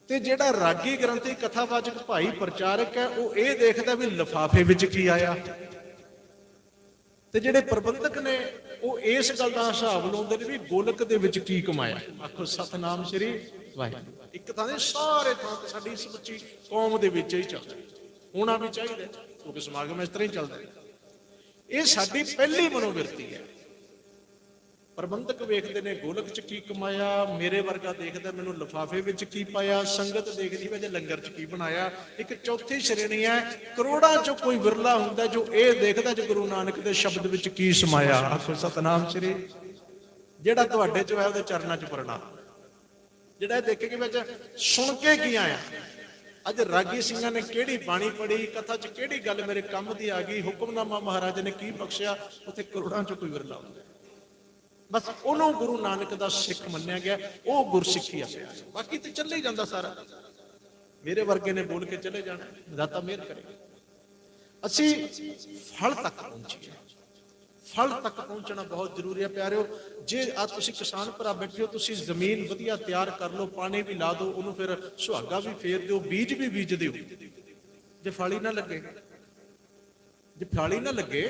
ਤੇ ਜਿਹੜਾ ਰਾਗੀ ਗ੍ਰੰਥੀ ਕਥਾਵਾਚਕ ਭਾਈ ਪ੍ਰਚਾਰਕ ਹੈ ਉਹ ਇਹ ਦੇਖਦਾ ਵੀ ਲਿਫਾਫੇ ਵਿੱਚ ਕੀ ਆਇਆ, ਤੇ ਜਿਹੜੇ ਪ੍ਰਬੰਧਕ ਨੇ ਉਹ ਇਸ ਗੱਲ ਦਾ ਹਿਸਾਬ ਲਾਉਂਦੇ ਨੇ ਵੀ ਗੋਲਕ ਦੇ ਵਿੱਚ ਕੀ ਕਮਾਇਆ। ਆਖੋ ਸਤਨਾਮ ਸ੍ਰੀ ਵਾਹਿਗੁਰੂ। ਇੱਕ ਤਾਂ ਦੇ ਸਾਰੇ ਥਾਂ ਤੇ ਸਾਡੀ ਸਮੁੱਚੀ ਕੌਮ ਦੇ ਵਿੱਚ ਹੀ ਚੱਲਦਾ, ਹੋਣਾ ਵੀ ਚਾਹੀਦਾ ਕਿਉਂਕਿ ਸਮਾਗਮ ਇਸ ਤਰ੍ਹਾਂ ਹੀ ਚੱਲਦਾ। ਇਹ ਸਾਡੀ ਪਹਿਲੀ ਮਨੋਵਿਰਤੀ ਹੈ। ਪ੍ਰਬੰਧਕ ਵੇਖਦੇ ਨੇ ਗੋਲਕ ਚ ਕੀ ਕਮਾਇਆ, ਮੇਰੇ ਵਰਗਾ ਦੇਖਦਾ ਮੈਨੂੰ ਲਿਫਾਫੇ ਵਿੱਚ ਕੀ ਪਾਇਆ, ਸੰਗਤ ਦੇਖਦੀ ਹੈ ਜੇ ਲੰਗਰ ਚ ਕੀ ਬਣਾਇਆ। ਇੱਕ ਚੌਥੀ ਸ਼੍ਰੇਣੀ ਹੈ, ਕਰੋੜਾਂ ਚੋਂ ਕੋਈ ਵਿਰਲਾ ਹੁੰਦਾ ਜੋ ਇਹ ਦੇਖਦਾ ਜੋ ਗੁਰੂ ਨਾਨਕ ਦੇ ਸ਼ਬਦ ਵਿੱਚ ਕੀ ਸਮਾਇਆ। ਆਖੋ ਸਤਨਾਮ ਸ੍ਰੀ। ਜਿਹੜਾ ਤੁਹਾਡੇ ਚ ਹੈ ਉਹਦੇ ਚਰਨਾਂ ਚ ਪ੍ਰਣਾਮ। ਜਿਹੜਾ ਇਹ ਦੇਖੇ ਕਿ ਵਿੱਚ ਸੁਣ ਕੇ ਕੀ ਆਇਆ, ਅੱਜ ਰਾਗੀ ਸਿੰਘਾਂ ਨੇ ਕਿਹੜੀ ਬਾਣੀ ਪੜ੍ਹੀ, ਕਥਾ ਚ ਕਿਹੜੀ ਗੱਲ ਮੇਰੇ ਕੰਮ ਦੀ ਆ ਗਈ, ਹੁਕਮਨਾਮਾ ਮਹਾਰਾਜ ਨੇ ਕੀ ਬਖਸ਼ਿਆ, ਉੱਥੇ ਕਰੋੜਾਂ ਚੋਂ ਕੋਈ ਵਿਰਲਾ ਹੁੰਦਾ। ਬਸ ਉਹਨੂੰ ਗੁਰੂ ਨਾਨਕ ਦਾ ਸਿੱਖ ਮੰਨਿਆ ਗਿਆ, ਉਹ ਗੁਰਸਿੱਖੀ ਆ। ਬਾਕੀ ਤੇ ਚੱਲੇ ਹੀ ਜਾਂਦਾ ਸਾਰਾ, ਮੇਰੇ ਵਰਗੇ ਨੇ ਬੋਲ ਕੇ ਚਲੇ ਜਾਣਾ, ਦਾਤਾ ਮਿਹਰ ਕਰੇ। ਅਸੀਂ ਫਲ ਤੱਕ ਪਹੁੰਚੀਏ, ਫਲ ਤੱਕ ਪਹੁੰਚਣਾ ਬਹੁਤ ਜ਼ਰੂਰੀ ਹੈ ਪਿਆਰਿਓ। ਜੇ ਅੱਜ ਤੁਸੀਂ ਕਿਸਾਨ ਭਰਾ ਬੈਠੇ ਹੋ, ਤੁਸੀਂ ਜ਼ਮੀਨ ਵਧੀਆ ਤਿਆਰ ਕਰ ਲਓ, ਪਾਣੀ ਵੀ ਲਾ ਦਿਓ, ਉਹਨੂੰ ਫਿਰ ਸੁਹਾਗਾ ਵੀ ਫੇਰ ਦਿਓ, ਬੀਜ ਵੀ ਬੀਜ ਦਿਓ। ਜੇ ਫਲ ਹੀ ਨਾ ਲੱਗੇ, ਜੇ ਫਲ ਹੀ ਨਾ ਲੱਗੇ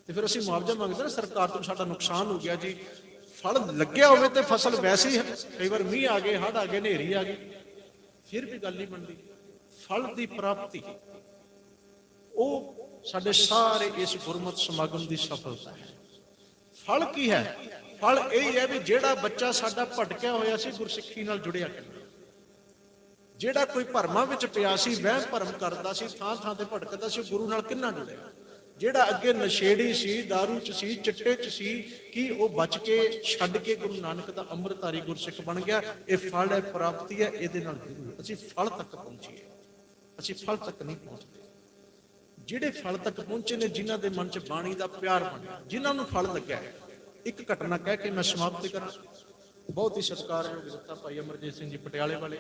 ਤੇ ਫਿਰ ਅਸੀਂ ਮੁਆਵਜ਼ਾ ਮੰਗਦੇ ਨਾ ਸਰਕਾਰ ਤੋਂ, ਸਾਡਾ ਨੁਕਸਾਨ ਹੋ ਗਿਆ ਜੀ। ਫਲ ਲੱਗਿਆ ਹੋਵੇ ਤੇ ਫਸਲ ਵੈਸੇ ਹੀ, ਕਈ ਵਾਰ ਮੀਂਹ ਆ ਗਏ, ਹੜ੍ਹ ਆ ਗਏ, ਹਨੇਰੀ ਆ ਗਈ, ਫਿਰ ਵੀ ਗੱਲ ਨਹੀਂ ਬਣਦੀ। ਫਲ ਦੀ ਪ੍ਰਾਪਤੀ ਉਹ ਸਾਡੇ ਸਾਰੇ ਇਸ ਗੁਰਮਤਿ ਸਮਾਗਮ ਦੀ ਸਫਲਤਾ ਹੈ। ਫਲ ਕੀ ਹੈ? ਫਲ ਇਹ ਹੈ ਵੀ ਜਿਹੜਾ ਬੱਚਾ ਸਾਡਾ ਭਟਕਿਆ ਹੋਇਆ ਸੀ ਗੁਰਸਿੱਖੀ ਨਾਲ ਜੁੜਿਆ ਕਰਨਾ, ਜਿਹੜਾ ਕੋਈ ਭਰਮਾਂ ਵਿੱਚ ਪਿਆ ਸੀ, ਵਹਿਮ ਭਰਮ ਕਰਦਾ ਸੀ, ਥਾਂ ਥਾਂ ਤੇ ਭਟਕਦਾ ਸੀ, ਗੁਰੂ ਨਾਲ ਕਿੰਨਾ ਜੁੜਿਆ। ਜਿਹੜਾ ਅੱਗੇ ਨਸ਼ੇੜੀ ਸੀ, ਦਾਰੂ ਚ ਸੀ, ਚਿੱਟੇ ਚ ਸੀ, ਕੀ ਉਹ ਬਚ ਕੇ ਛੱਡ ਕੇ ਗੁਰੂ ਨਾਨਕ ਦਾ ਅੰਮ੍ਰਿਤਧਾਰੀ ਗੁਰਸਿੱਖ ਬਣ ਗਿਆ। ਇਹ ਫਲ ਹੈ, ਪ੍ਰਾਪਤੀ ਹੈ, ਇਹਦੇ ਨਾਲ ਅਸੀਂ ਫਲ ਤੱਕ ਪਹੁੰਚੀਏ। ਅਸੀਂ ਫਲ ਤੱਕ ਨਹੀਂ ਪਹੁੰਚਦੇ। ਜਿਹੜੇ ਫਲ ਤੱਕ ਪਹੁੰਚੇ ਨੇ, ਜਿਨ੍ਹਾਂ ਦੇ ਮਨ ਚ ਬਾਣੀ ਦਾ ਪਿਆਰ ਬਣਿਆ, ਜਿਨ੍ਹਾਂ ਨੂੰ ਫਲ ਲੱਗਿਆ। ਇੱਕ ਘਟਨਾ ਕਹਿ ਕੇ ਮੈਂ ਸਮਾਪਤ ਕਰਾਂ। ਬਹੁਤ ਹੀ ਸਤਿਕਾਰਯੋਗ ਜੱਥਾ ਭਾਈ ਅਮਰਜੀਤ ਸਿੰਘ ਜੀ ਪਟਿਆਲੇ ਵਾਲੇ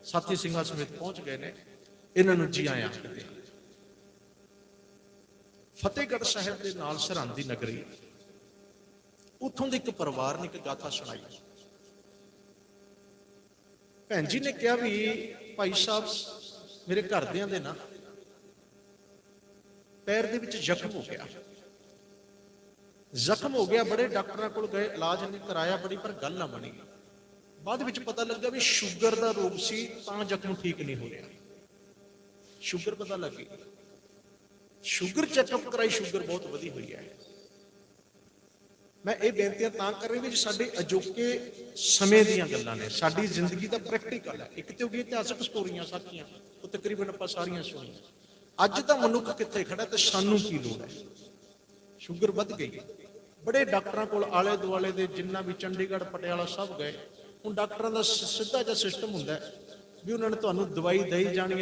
ਸਾਥੀ ਸਿੰਘਾਂ ਸਮੇਤ ਪਹੁੰਚ ਗਏ ਨੇ, ਇਹਨਾਂ ਨੂੰ ਜੀ ਆਇਆਂ ਕਹਿੰਦੇ। ਫਤਿਹਗੜ੍ਹ ਸਾਹਿਬ ਦੇ ਨਾਲ ਸਰਹੰਦ ਦੀ ਨਗਰੀ, ਉੱਥੋਂ ਦੇ ਇੱਕ ਪਰਿਵਾਰ ਨੇ ਇੱਕ ਗਾਥਾ ਸੁਣਾਈ। ਭੈਣ ਜੀ ਨੇ ਕਿਹਾ ਵੀ ਭਾਈ ਸਾਹਿਬ ਮੇਰੇ ਘਰਦਿਆਂ ਦੇ ਨਾ ਪੈਰ ਦੇ ਵਿੱਚ ਜ਼ਖਮ ਹੋ ਗਿਆ, ਜ਼ਖਮ ਹੋ ਗਿਆ, ਬੜੇ ਡਾਕਟਰਾਂ ਕੋਲ ਗਏ, ਇਲਾਜ ਨਹੀਂ ਕਰਾਇਆ, ਬੜੀ ਪਰ ਗੱਲ ਨਾ ਬਣੀ। ਬਾਅਦ ਵਿੱਚ ਪਤਾ ਲੱਗਾ ਵੀ ਸ਼ੂਗਰ ਦਾ ਰੋਗ ਸੀ, ਤਾਂ ਜ਼ਖਮ ਠੀਕ ਨਹੀਂ ਹੋ ਰਿਹਾ। ਸ਼ੂਗਰ ਪਤਾ ਲੱਗੀ, ਸ਼ੂਗਰ ਚੈੱਕਅਪ ਕਰਾਈ, ਸ਼ੂਗਰ ਬਹੁਤ ਵਧੀ ਹੋਈ ਹੈ। ਮੈਂ ਇਹ ਬੇਨਤੀਆਂ ਤਾਂ ਕਰ ਰਹੀ ਵੀ ਸਾਡੇ ਅਜੋਕੇ ਸਮੇਂ ਦੀਆਂ ਗੱਲਾਂ ਨੇ, ਸਾਡੀ ਜ਼ਿੰਦਗੀ ਦਾ ਪ੍ਰੈਕਟੀਕਲ ਹੈ। ਇੱਕ ਤੇ ਹੋ ਗਈ ਇਤਿਹਾਸਕ ਸਟੋਰੀਆਂ ਸਾਖੀਆਂ, ਉਹ ਤਕਰੀਬਨ ਆਪਾਂ ਸਾਰੀਆਂ ਸੁਣੀਆਂ। ਅੱਜ ਦਾ ਮਨੁੱਖ ਕਿੱਥੇ ਖੜਾ ਤੇ ਸਾਨੂੰ ਕੀ ਲੋੜ ਹੈ। ਸ਼ੂਗਰ ਵੱਧ ਗਈ, ਬੜੇ ਡਾਕਟਰਾਂ ਕੋਲ ਆਲੇ ਦੁਆਲੇ ਦੇ ਜਿੰਨਾ ਵੀ ਚੰਡੀਗੜ੍ਹ ਪਟਿਆਲਾ ਸਭ ਗਏ। ਹੁਣ ਡਾਕਟਰਾਂ ਦਾ ਸਿੱਧਾ ਜਿਹਾ ਸਿਸਟਮ ਹੁੰਦਾ ਵੀ ਉਹਨਾਂ ਨੇ ਤੁਹਾਨੂੰ ਦਵਾਈ ਦੇਈ ਜਾਣੀ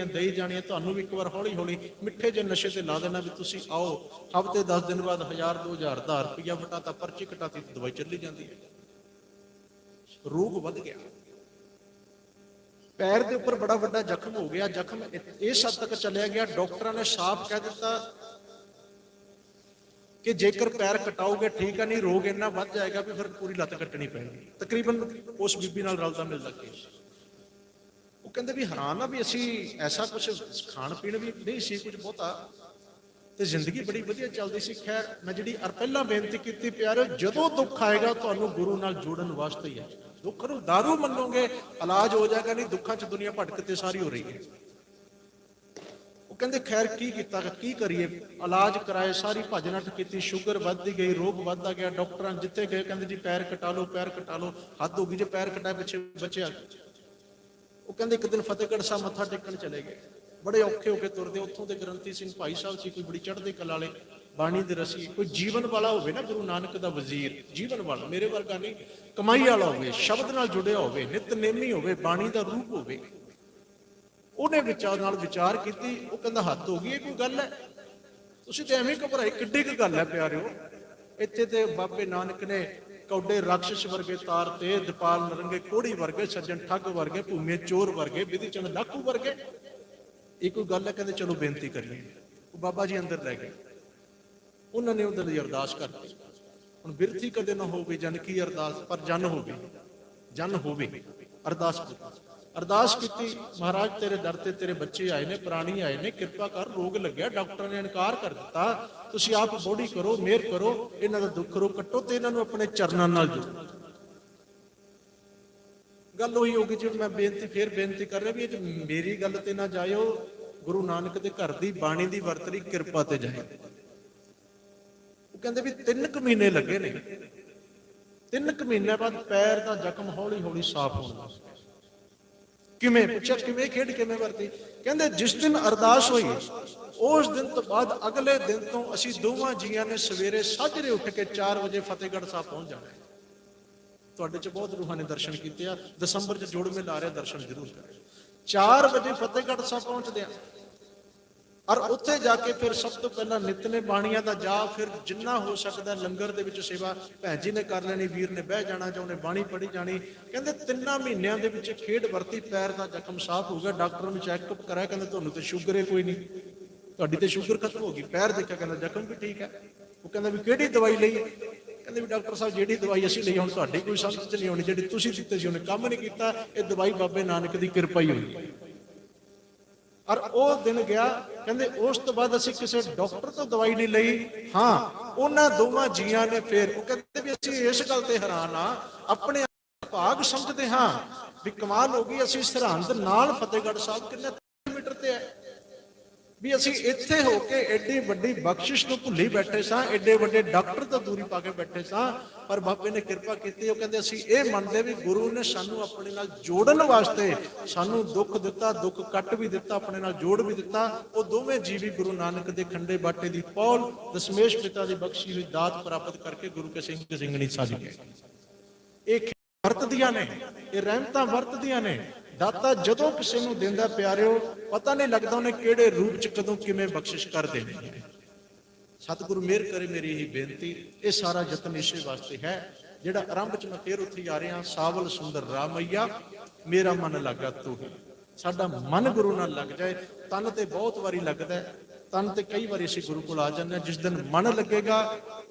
ਹੈ, ਤੁਹਾਨੂੰ ਵੀ ਇੱਕ ਵਾਰ ਹੌਲੀ ਹੌਲੀ ਮਿੱਠੇ ਜਿਹੇ ਨਸ਼ੇ ਤੇ ਲਾ ਦੇਣਾ ਵੀ ਤੁਸੀਂ ਆਓ, ਹਫ਼ਤੇ 10 ਦਿਨ ਬਾਅਦ 1000-2000 ਦਾ ਰੁਪਈਆ ਵਟਾਤਾ, ਪਰਚੀ ਕਟਾਤੀ, ਦਵਾਈ ਚੱਲੀ ਜਾਂਦੀ ਹੈ। ਰੋਗ ਵੱਧ ਗਿਆ, ਪੈਰ ਦੇ ਉੱਪਰ ਬੜਾ ਵੱਡਾ ਜ਼ਖਮ ਹੋ ਗਿਆ। ਜ਼ਖਮ ਇਸ ਹੱਦ ਤੱਕ ਚਲਿਆ ਗਿਆ, ਡਾਕਟਰਾਂ ਨੇ ਸਾਫ਼ ਕਹਿ ਦਿੱਤਾ ਕਿ ਜੇਕਰ ਪੈਰ ਕਟਾਓਗੇ ਠੀਕ ਹੈ, ਨਹੀਂ ਰੋਗ ਇੰਨਾ ਵੱਧ ਜਾਏਗਾ ਵੀ ਫਿਰ ਪੂਰੀ ਲੱਤ ਕੱਟਣੀ ਪੈਣੀ। ਤਕਰੀਬਨ ਉਸ ਬੀਬੀ ਨਾਲ ਰਲਦਾ ਮਿਲਦਾ ਕੇਸ। ਉਹ ਕਹਿੰਦੇ ਵੀ ਹੈਰਾਨ ਆ ਵੀ ਅਸੀਂ ਐਸਾ ਕੁਝ ਖਾਣ ਪੀਣ ਵੀ ਨਹੀਂ ਸੀ ਕੁਝ ਬਹੁਤਾ, ਤੇ ਜ਼ਿੰਦਗੀ ਬੜੀ ਵਧੀਆ ਚੱਲਦੀ ਸੀ। ਖੈਰ ਮੈਂ ਜਿਹੜੀ ਪਹਿਲਾਂ ਬੇਨਤੀ ਕੀਤੀ ਪਿਆਰਿਓ, ਜਦੋਂ ਦੁੱਖ ਆਏਗਾ ਤੁਹਾਨੂੰ ਗੁਰੂ ਨਾਲ ਜੋੜਨ ਵਾਸਤੇ ਹੀ ਹੈ। ਦੁੱਖ ਨੂੰ ਦਾਰੂ ਮੰਨੋਗੇ ਇਲਾਜ ਹੋ ਜਾਏਗਾ, ਨਹੀਂ ਦੁੱਖਾਂ ਚ ਦੁਨੀਆ ਭਟਕ ਤੇ ਸਾਰੀ ਹੋ ਰਹੀ ਹੈ। ਉਹ ਕਹਿੰਦੇ ਖੈਰ ਕੀ ਕੀਤਾ, ਕੀ ਕਰੀਏ, ਇਲਾਜ ਕਰਾਏ, ਸਾਰੀ ਭੱਜ ਨੱਠ ਕੀਤੀ, ਸ਼ੂਗਰ ਵੱਧਦੀ ਗਈ, ਰੋਗ ਵੱਧਦਾ ਗਿਆ। ਡਾਕਟਰਾਂ ਜਿੱਥੇ ਗਏ ਕਹਿੰਦੇ ਜੀ ਪੈਰ ਕਟਾ ਲਓ, ਪੈਰ ਕਟਾ ਲਓ, ਹੱਦ ਹੋ ਗਈ ਜੇ ਪੈਰ ਕਟਾਏ ਪਿੱਛੇ ਬਚਿਆ। ਉਹ ਕਹਿੰਦੇ ਇੱਕ ਦਿਨ ਫਤਿਹਗੜ੍ਹ ਸਾਹਿਬ ਮੱਥਾ ਟੇਕਣ ਚਲੇ ਗਏ, ਬੜੇ ਔਖੇ ਹੋ ਕੇ ਤੁਰਦੇ। ਉੱਥੋਂ ਦੇ ਗ੍ਰੰਥੀ ਸਿੰਘ ਭਾਈ ਸਾਹਿਬ ਸੀ, ਕੋਈ ਬੜੀ ਚੜ੍ਹਦੀ ਕਲਾ ਵਾਲੇ, ਬਾਣੀ ਦੇ ਰਸੀ, ਕੋਈ ਜੀਵਨ ਵਾਲਾ ਹੋਵੇ ਨਾ, ਗੁਰੂ ਨਾਨਕ ਦਾ ਵਜ਼ੀਰ, ਜੀਵਨ ਵਾਲਾ, ਮੇਰੇ ਵਰਗਾ ਨਹੀਂ, ਕਮਾਈ ਵਾਲਾ ਹੋਵੇ, ਸ਼ਬਦ ਨਾਲ ਜੁੜਿਆ ਹੋਵੇ, ਨਿਤਨੇਮੀ ਹੋਵੇ, ਬਾਣੀ ਦਾ ਰੂਪ ਹੋਵੇ। ਉਹਨੇ ਵਿਚਾਰ ਨਾਲ ਵਿਚਾਰ ਕੀਤੀ। ਉਹ ਕਹਿੰਦਾ ਹੱਦ ਹੋ ਗਈ, ਇਹ ਕੋਈ ਗੱਲ ਹੈ, ਤੁਸੀਂ ਤੇ ਐਵੇਂ ਘਬਰਾਈ, ਕਿੱਡੀ ਕੁ ਗੱਲ ਹੈ ਪਿਆਰਿਓ। ਇੱਥੇ ਤੇ ਬਾਬੇ ਨਾਨਕ ਨੇ ਕੌਡੇ ਰਾਖਸ਼ ਵਰਗੇ ਤਾਰ ਤੇ, ਦਪਾਲ ਨਰੰਗੇ ਕੋੜੀ ਵਰਗੇ, ਸੱਜਣ ਠੱਗ ਵਰਗੇ, ਭੂਮੇ ਚੋਰ ਵਰਗੇ, ਵਿਧੀ ਚੰਦ ਡਾਕੂ ਵਰਗੇ। ਇਹ ਕੋਈ ਗੱਲ ਹੈ? ਕਹਿੰਦੇ ਚਲੋ ਬੇਨਤੀ ਕਰੀਏ। ਉਹ ਬਾਬਾ ਜੀ ਅੰਦਰ ਲੈ ਗਏ, ਉਹਨਾਂ ਨੇ ਉਧਰ ਦੀ ਅਰਦਾਸ ਕਰਤੀ। ਹੁਣ ਬਿਰਥੀ ਕਦੇ ਨਾ ਹੋਵੇ ਜਨ ਕੀ ਅਰਦਾਸ, ਪਰ ਜਨ ਹੋਵੇ, ਜਨ ਹੋਵੇ, ਅਰਦਾਸ ਕੀਤੀ। ਅਰਦਾਸ ਕੀਤੀ, ਮਹਾਰਾਜ ਤੇਰੇ ਦਰ ਤੇ ਤੇਰੇ ਬੱਚੇ ਆਏ ਨੇ, ਪ੍ਰਾਣੀ ਆਏ ਨੇ, ਕਿਰਪਾ ਕਰ, ਰੋਗ ਲੱਗਿਆ, ਡਾਕਟਰਾਂ ਨੇ ਇਨਕਾਰ ਕਰ ਦਿੱਤਾ, ਤੁਸੀਂ ਆਪ ਬੋੜੀ ਕਰੋ, ਮਿਹਰ ਕਰੋ, ਇਹਨਾਂ ਦਾ ਦੁੱਖ ਰੋਗ ਕੱਟੋ ਤੇ ਇਹਨਾਂ ਨੂੰ ਆਪਣੇ ਚਰਨਾਂ ਨਾਲ ਜੋੜੋ। ਗੱਲ ਉਹੀ ਹੋ ਗਈ ਜੀ, ਮੈਂ ਫੇਰ ਬੇਨਤੀ ਕਰ ਰਿਹਾ ਵੀ ਇਹ ਮੇਰੀ ਗੱਲ ਤੇ ਨਾ ਜਾਇਓ, ਗੁਰੂ ਨਾਨਕ ਦੇ ਘਰ ਦੀ ਬਾਣੀ ਦੀ ਵਰਤਲੀ ਕਿਰਪਾ ਤੇ ਜਾਏ। ਉਹ ਕਹਿੰਦੇ ਵੀ 3 ਮਹੀਨੇ ਲੱਗੇ ਨੇ, 3 ਮਹੀਨਿਆਂ ਬਾਅਦ ਪੈਰ ਦਾ ਜ਼ਖਮ ਹੌਲੀ ਹੌਲੀ ਸਾਫ਼ ਹੋਣ ਲੱਗ ਪਿਆ। ਕਿਵੇਂ? ਪੁੱਛਿਆ ਕਿਵੇਂ, ਖੇਡ ਕਿਵੇਂ ਵਰਤੀ? ਕਹਿੰਦੇ ਜਿਸ ਦਿਨ ਅਰਦਾਸ ਹੋਈ ਉਸ ਦਿਨ ਤੋਂ ਬਾਅਦ ਅਗਲੇ ਦਿਨ ਤੋਂ ਅਸੀਂ ਦੋਵਾਂ ਜੀਆਂ ਨੇ ਸਵੇਰੇ ਸਾਜਰੇ ਉੱਠ ਕੇ 4 ਵਜੇ ਫਤਿਹਗੜ੍ਹ ਸਾਹਿਬ ਪਹੁੰਚ ਜਾਣਾ। ਤੁਹਾਡੇ ਚ ਬਹੁਤ ਰੂਹਾਂ ਨੇ ਦਰਸ਼ਨ ਕੀਤੇ ਆ, ਦਸੰਬਰ ਚ ਜੋੜ ਮੇਲਾ ਆ ਰਿਹਾ, ਦਰਸ਼ਨ ਜ਼ਰੂਰ ਕਰਿਓ। 4 ਵਜੇ ਫਤਿਹਗੜ੍ਹ ਸਾਹਿਬ ਪਹੁੰਚਦੇ ਆ ਔਰ ਉੱਥੇ ਜਾ ਕੇ ਫਿਰ ਸਭ ਤੋਂ ਪਹਿਲਾਂ ਨਿਤਨੇ ਬਾਣੀਆਂ ਦਾ ਜਾਪ, ਫਿਰ ਜਿੰਨਾ ਹੋ ਸਕਦਾ ਲੰਗਰ ਦੇ ਵਿੱਚ ਸੇਵਾ ਭੈਣ ਜੀ ਨੇ ਕਰ ਲੈਣੀ, ਵੀਰ ਨੇ ਬਹਿ ਜਾਣਾ ਜਾਂ ਉਹਨੇ ਬਾਣੀ ਪੜ੍ਹੀ ਜਾਣੀ। ਕਹਿੰਦੇ 3 ਮਹੀਨਿਆਂ ਦੇ ਵਿੱਚ ਖੇਡ ਵਰਤੀ, ਪੈਰ ਦਾ ਜ਼ਖਮ ਸਾਫ਼ ਹੋ ਗਿਆ। ਡਾਕਟਰ ਨੂੰ ਚੈੱਕਅਪ ਕਰਾਇਆ, ਕਹਿੰਦੇ ਤੁਹਾਨੂੰ ਤੇ ਸ਼ੂਗਰ ਹੈ ਕੋਈ ਨਹੀਂ, ਤੁਹਾਡੀ ਤੇ ਸ਼ੂਗਰ ਖਤਮ ਹੋ ਗਈ। ਪੈਰ ਦੇਖਿਆ, ਕਹਿੰਦਾ ਜ਼ਖਮ ਵੀ ਠੀਕ ਹੈ। ਉਹ ਕਹਿੰਦਾ ਵੀ ਕਿਹੜੀ ਦਵਾਈ ਲਈ? ਕਹਿੰਦੇ ਵੀ ਡਾਕਟਰ ਸਾਹਿਬ ਜਿਹੜੀ ਦਵਾਈ ਅਸੀਂ ਲਈ ਹੁਣ ਤੁਹਾਡੀ ਕੋਈ ਸਮਝ ਚ ਨਹੀਂ ਆਉਣੀ, ਜਿਹੜੀ ਤੁਸੀਂ ਦਿੱਤੇ ਸੀ ਉਹਨੇ ਕੰਮ ਨਹੀਂ ਕੀਤਾ, ਇਹ ਦਵਾਈ ਬਾਬੇ ਨਾਨਕ ਦੀ ਕਿਰਪਾ ਹੀ ਹੋਈ। ਔਰ ਉਹ ਦਿਨ ਗਿਆ, ਕਹਿੰਦੇ ਉਸ ਤੋਂ ਬਾਅਦ ਅਸੀਂ ਕਿਸੇ ਡਾਕਟਰ ਤੋਂ ਦਵਾਈ ਨਹੀਂ ਲਈ। ਹਾਂ, ਉਹਨਾਂ ਦੋਵਾਂ ਜੀਆਂ ਨੇ ਫਿਰ, ਉਹ ਕਹਿੰਦੇ ਵੀ ਅਸੀਂ ਇਸ ਗੱਲ ਤੇ ਹੈਰਾਨ ਆ, ਆਪਣੇ ਭਾਗ ਸਮਝਦੇ ਹਾਂ ਵੀ ਕਮਾਲ ਹੋ ਗਈ, ਅਸੀਂ ਸਰਹੰਦ ਨਾਲ ਫਤਿਹਗੜ੍ਹ ਸਾਹਿਬ ਕਿੰਨੇ ਕਿਲੋਮੀਟਰ ਤੇ ਹੈ, ਵੀ ਅਸੀਂ ਇੱਥੇ ਹੋ ਕੇ ਐਡੀ ਵੱਡੀ ਬਖਸ਼ਿਸ਼ ਨੂੰ ਭੁੱਲੀ ਬੈਠੇ ਸਾਂ, ਐਡੇ ਵੱਡੇ ਡਾਕਟਰ ਤੋਂ ਦੂਰੀ ਪਾ ਕੇ ਬੈਠੇ ਸਾਂ। ਪਰ ਬਾਬੇ ਨੇ ਕਿਰਪਾ ਕੀਤੀ। ਉਹ ਕਹਿੰਦੇ ਅਸੀਂ ਇਹ ਮੰਨਦੇ ਵੀ ਗੁਰੂ ਨੇ ਸਾਨੂੰ ਆਪਣੇ ਨਾਲ ਜੋੜਨ ਵਾਸਤੇ ਸਾਨੂੰ ਦੁੱਖ ਦਿੱਤਾ, ਦੁੱਖ ਕੱਟ ਵੀ ਦਿੱਤਾ, ਆਪਣੇ ਨਾਲ ਜੋੜ ਵੀ ਦਿੱਤਾ। ਉਹ ਦੋਵੇਂ ਜੀਵੀ ਗੁਰੂ ਨਾਨਕ ਦੇ ਖੰਡੇ ਬਾਟੇ ਦੀ ਪੌਲ ਦਸ਼ਮੇਸ਼ ਪਿਤਾ ਦੀ ਬਖਸ਼ੀ ਹੋਈ ਦਾਤ ਪ੍ਰਾਪਤ ਕਰਕੇ ਗੁਰੂ ਕੇ ਸਿੰਘ ਸਿੰਘਣੀ ਸੱਜ ਗਏ। ਇਹ ਵਰਤਦੀਆਂ ਨੇ, ਇਹ ਰਹਿਮਤਾਂ ਵਰਤਦੀਆਂ ਨੇ। ਦਾਤਾ ਜਦੋਂ ਕਿਸੇ ਨੂੰ ਦਿੰਦਾ ਪਿਆਰਿਓ, ਪਤਾ ਨਹੀਂ ਲੱਗਦਾ ਉਹਨੇ ਕਿਹੜੇ ਰੂਪ ਚ ਕਦੋਂ ਕਿਵੇਂ ਬਖਸ਼ਿਸ਼ ਕਰ ਦੇਣੀ ਹੈ। ਸਤਿਗੁਰੂ ਮਿਹਰ ਕਰੇ। ਮੇਰੀ ਇਹ ਬੇਨਤੀ, ਇਹ ਸਾਰਾ ਯਤਨ ਇਸੇ ਵਾਸਤੇ ਹੈ ਜਿਹੜਾ ਆਰੰਭ ਚ ਮੈਂ ਫੇਰ ਉੱਥੇ ਜਾ ਰਿਹਾ, ਸਾਵਲ ਸੁੰਦਰ ਰਾਮਈਆ ਮੇਰਾ ਮਨ ਲੱਗਾ ਤੂੰ ਹੀ। ਸਾਡਾ ਮਨ ਗੁਰੂ ਨਾਲ ਲੱਗ ਜਾਏ। ਤਨ ਤੇ ਬਹੁਤ ਵਾਰੀ ਲੱਗਦਾ, ਤਨ ਤੇ ਕਈ ਵਾਰੀ ਅਸੀਂ ਗੁਰੂ ਕੋਲ ਆ ਜਾਂਦੇ ਹਾਂ। ਜਿਸ ਦਿਨ ਮਨ ਲੱਗੇਗਾ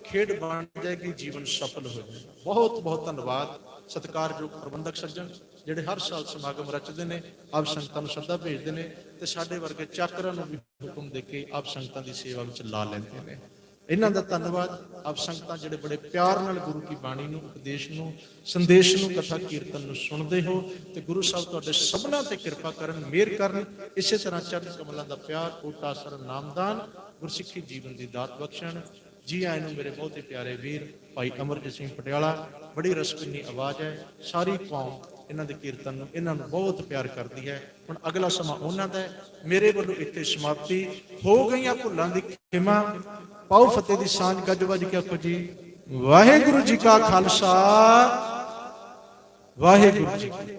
ਖੇਡ ਬਣ ਜਾਏਗੀ, ਜੀਵਨ ਸਫਲ ਹੋ ਜਾਏਗਾ। ਬਹੁਤ ਬਹੁਤ ਧੰਨਵਾਦ ਸਤਿਕਾਰਯੋਗ ਪ੍ਰਬੰਧਕ ਸੱਜਣ ਜਿਹੜੇ ਹਰ ਸਾਲ ਸਮਾਗਮ ਰਚਦੇ ਨੇ, ਆਪ ਸੰਗਤਾਂ ਨੂੰ ਸੱਦਾ ਭੇਜਦੇ ਨੇ ਤੇ ਸਾਡੇ ਵਰਗੇ ਚਾਕਰਾਂ ਨੂੰ ਵੀ ਹੁਕਮ ਦੇ ਕੇ ਆਪ ਸੰਗਤਾਂ ਦੀ ਸੇਵਾ ਵਿੱਚ ਲਾ ਲੈਂਦੇ ਨੇ। ਇਹਨਾਂ ਦਾ ਧੰਨਵਾਦ। ਆਪ ਸੰਗਤਾਂ ਜਿਹੜੇ ਬੜੇ ਪਿਆਰ ਨਾਲ ਗੁਰੂ ਕੀ ਬਾਣੀ ਨੂੰ, ਉਪਦੇਸ਼ ਨੂੰ, ਸੰਦੇਸ਼ ਨੂੰ, ਕਥਾ ਕੀਰਤਨ ਨੂੰ ਸੁਣਦੇ ਹੋ ਤੇ ਗੁਰੂ ਸਾਹਿਬ ਤੁਹਾਡੇ ਸਭਨਾਂ ਤੇ ਕਿਰਪਾ ਕਰਨ, ਮਿਹਰ ਕਰਨ। ਇਸੇ ਤਰ੍ਹਾਂ ਚਰਨ ਕਮਲਾਂ ਦਾ ਪਿਆਰ, ਓਟਾ ਸਰਨ ਨਾਮਦਾਨ, ਗੁਰਸਿੱਖੀ ਜੀਵਨ ਦੀ ਦਾਤ ਬਖਸ਼ਣ। ਜੀ ਆਇਆਂ ਨੂੰ ਮੇਰੇ ਬਹੁਤ ਹੀ ਪਿਆਰੇ ਵੀਰ ਭਾਈ ਅਮਰਜੀਤ ਸਿੰਘ ਪਟਿਆਲਾ। ਬੜੀ ਰਸਪਿੰਨੀ ਆਵਾਜ਼ ਹੈ, ਸਾਰੀ ਕੌਮ ਇਹਨਾਂ ਦੇ ਕੀਰਤਨ ਨੂੰ, ਇਹਨਾਂ ਨੂੰ ਬਹੁਤ ਪਿਆਰ ਕਰਦੀ ਹੈ। ਹੁਣ ਅਗਲਾ ਸਮਾਂ ਉਹਨਾਂ ਦਾ ਹੈ। ਮੇਰੇ ਵੱਲੋਂ ਇੱਥੇ ਸਮਾਪਤੀ। ਹੋ ਗਈਆਂ ਭੁੱਲਾਂ ਦੀ ਖਿਮਾ, ਪਾਓ ਫਤਿਹ ਦੀ ਸਾਂਝ, ਗੱਜ ਵੱਜ ਕੇ ਆਖੋ ਜੀ ਵਾਹਿਗੁਰੂ ਜੀ ਕਾ ਖਾਲਸਾ, ਵਾਹਿਗੁਰੂ ਜੀ ਕੀ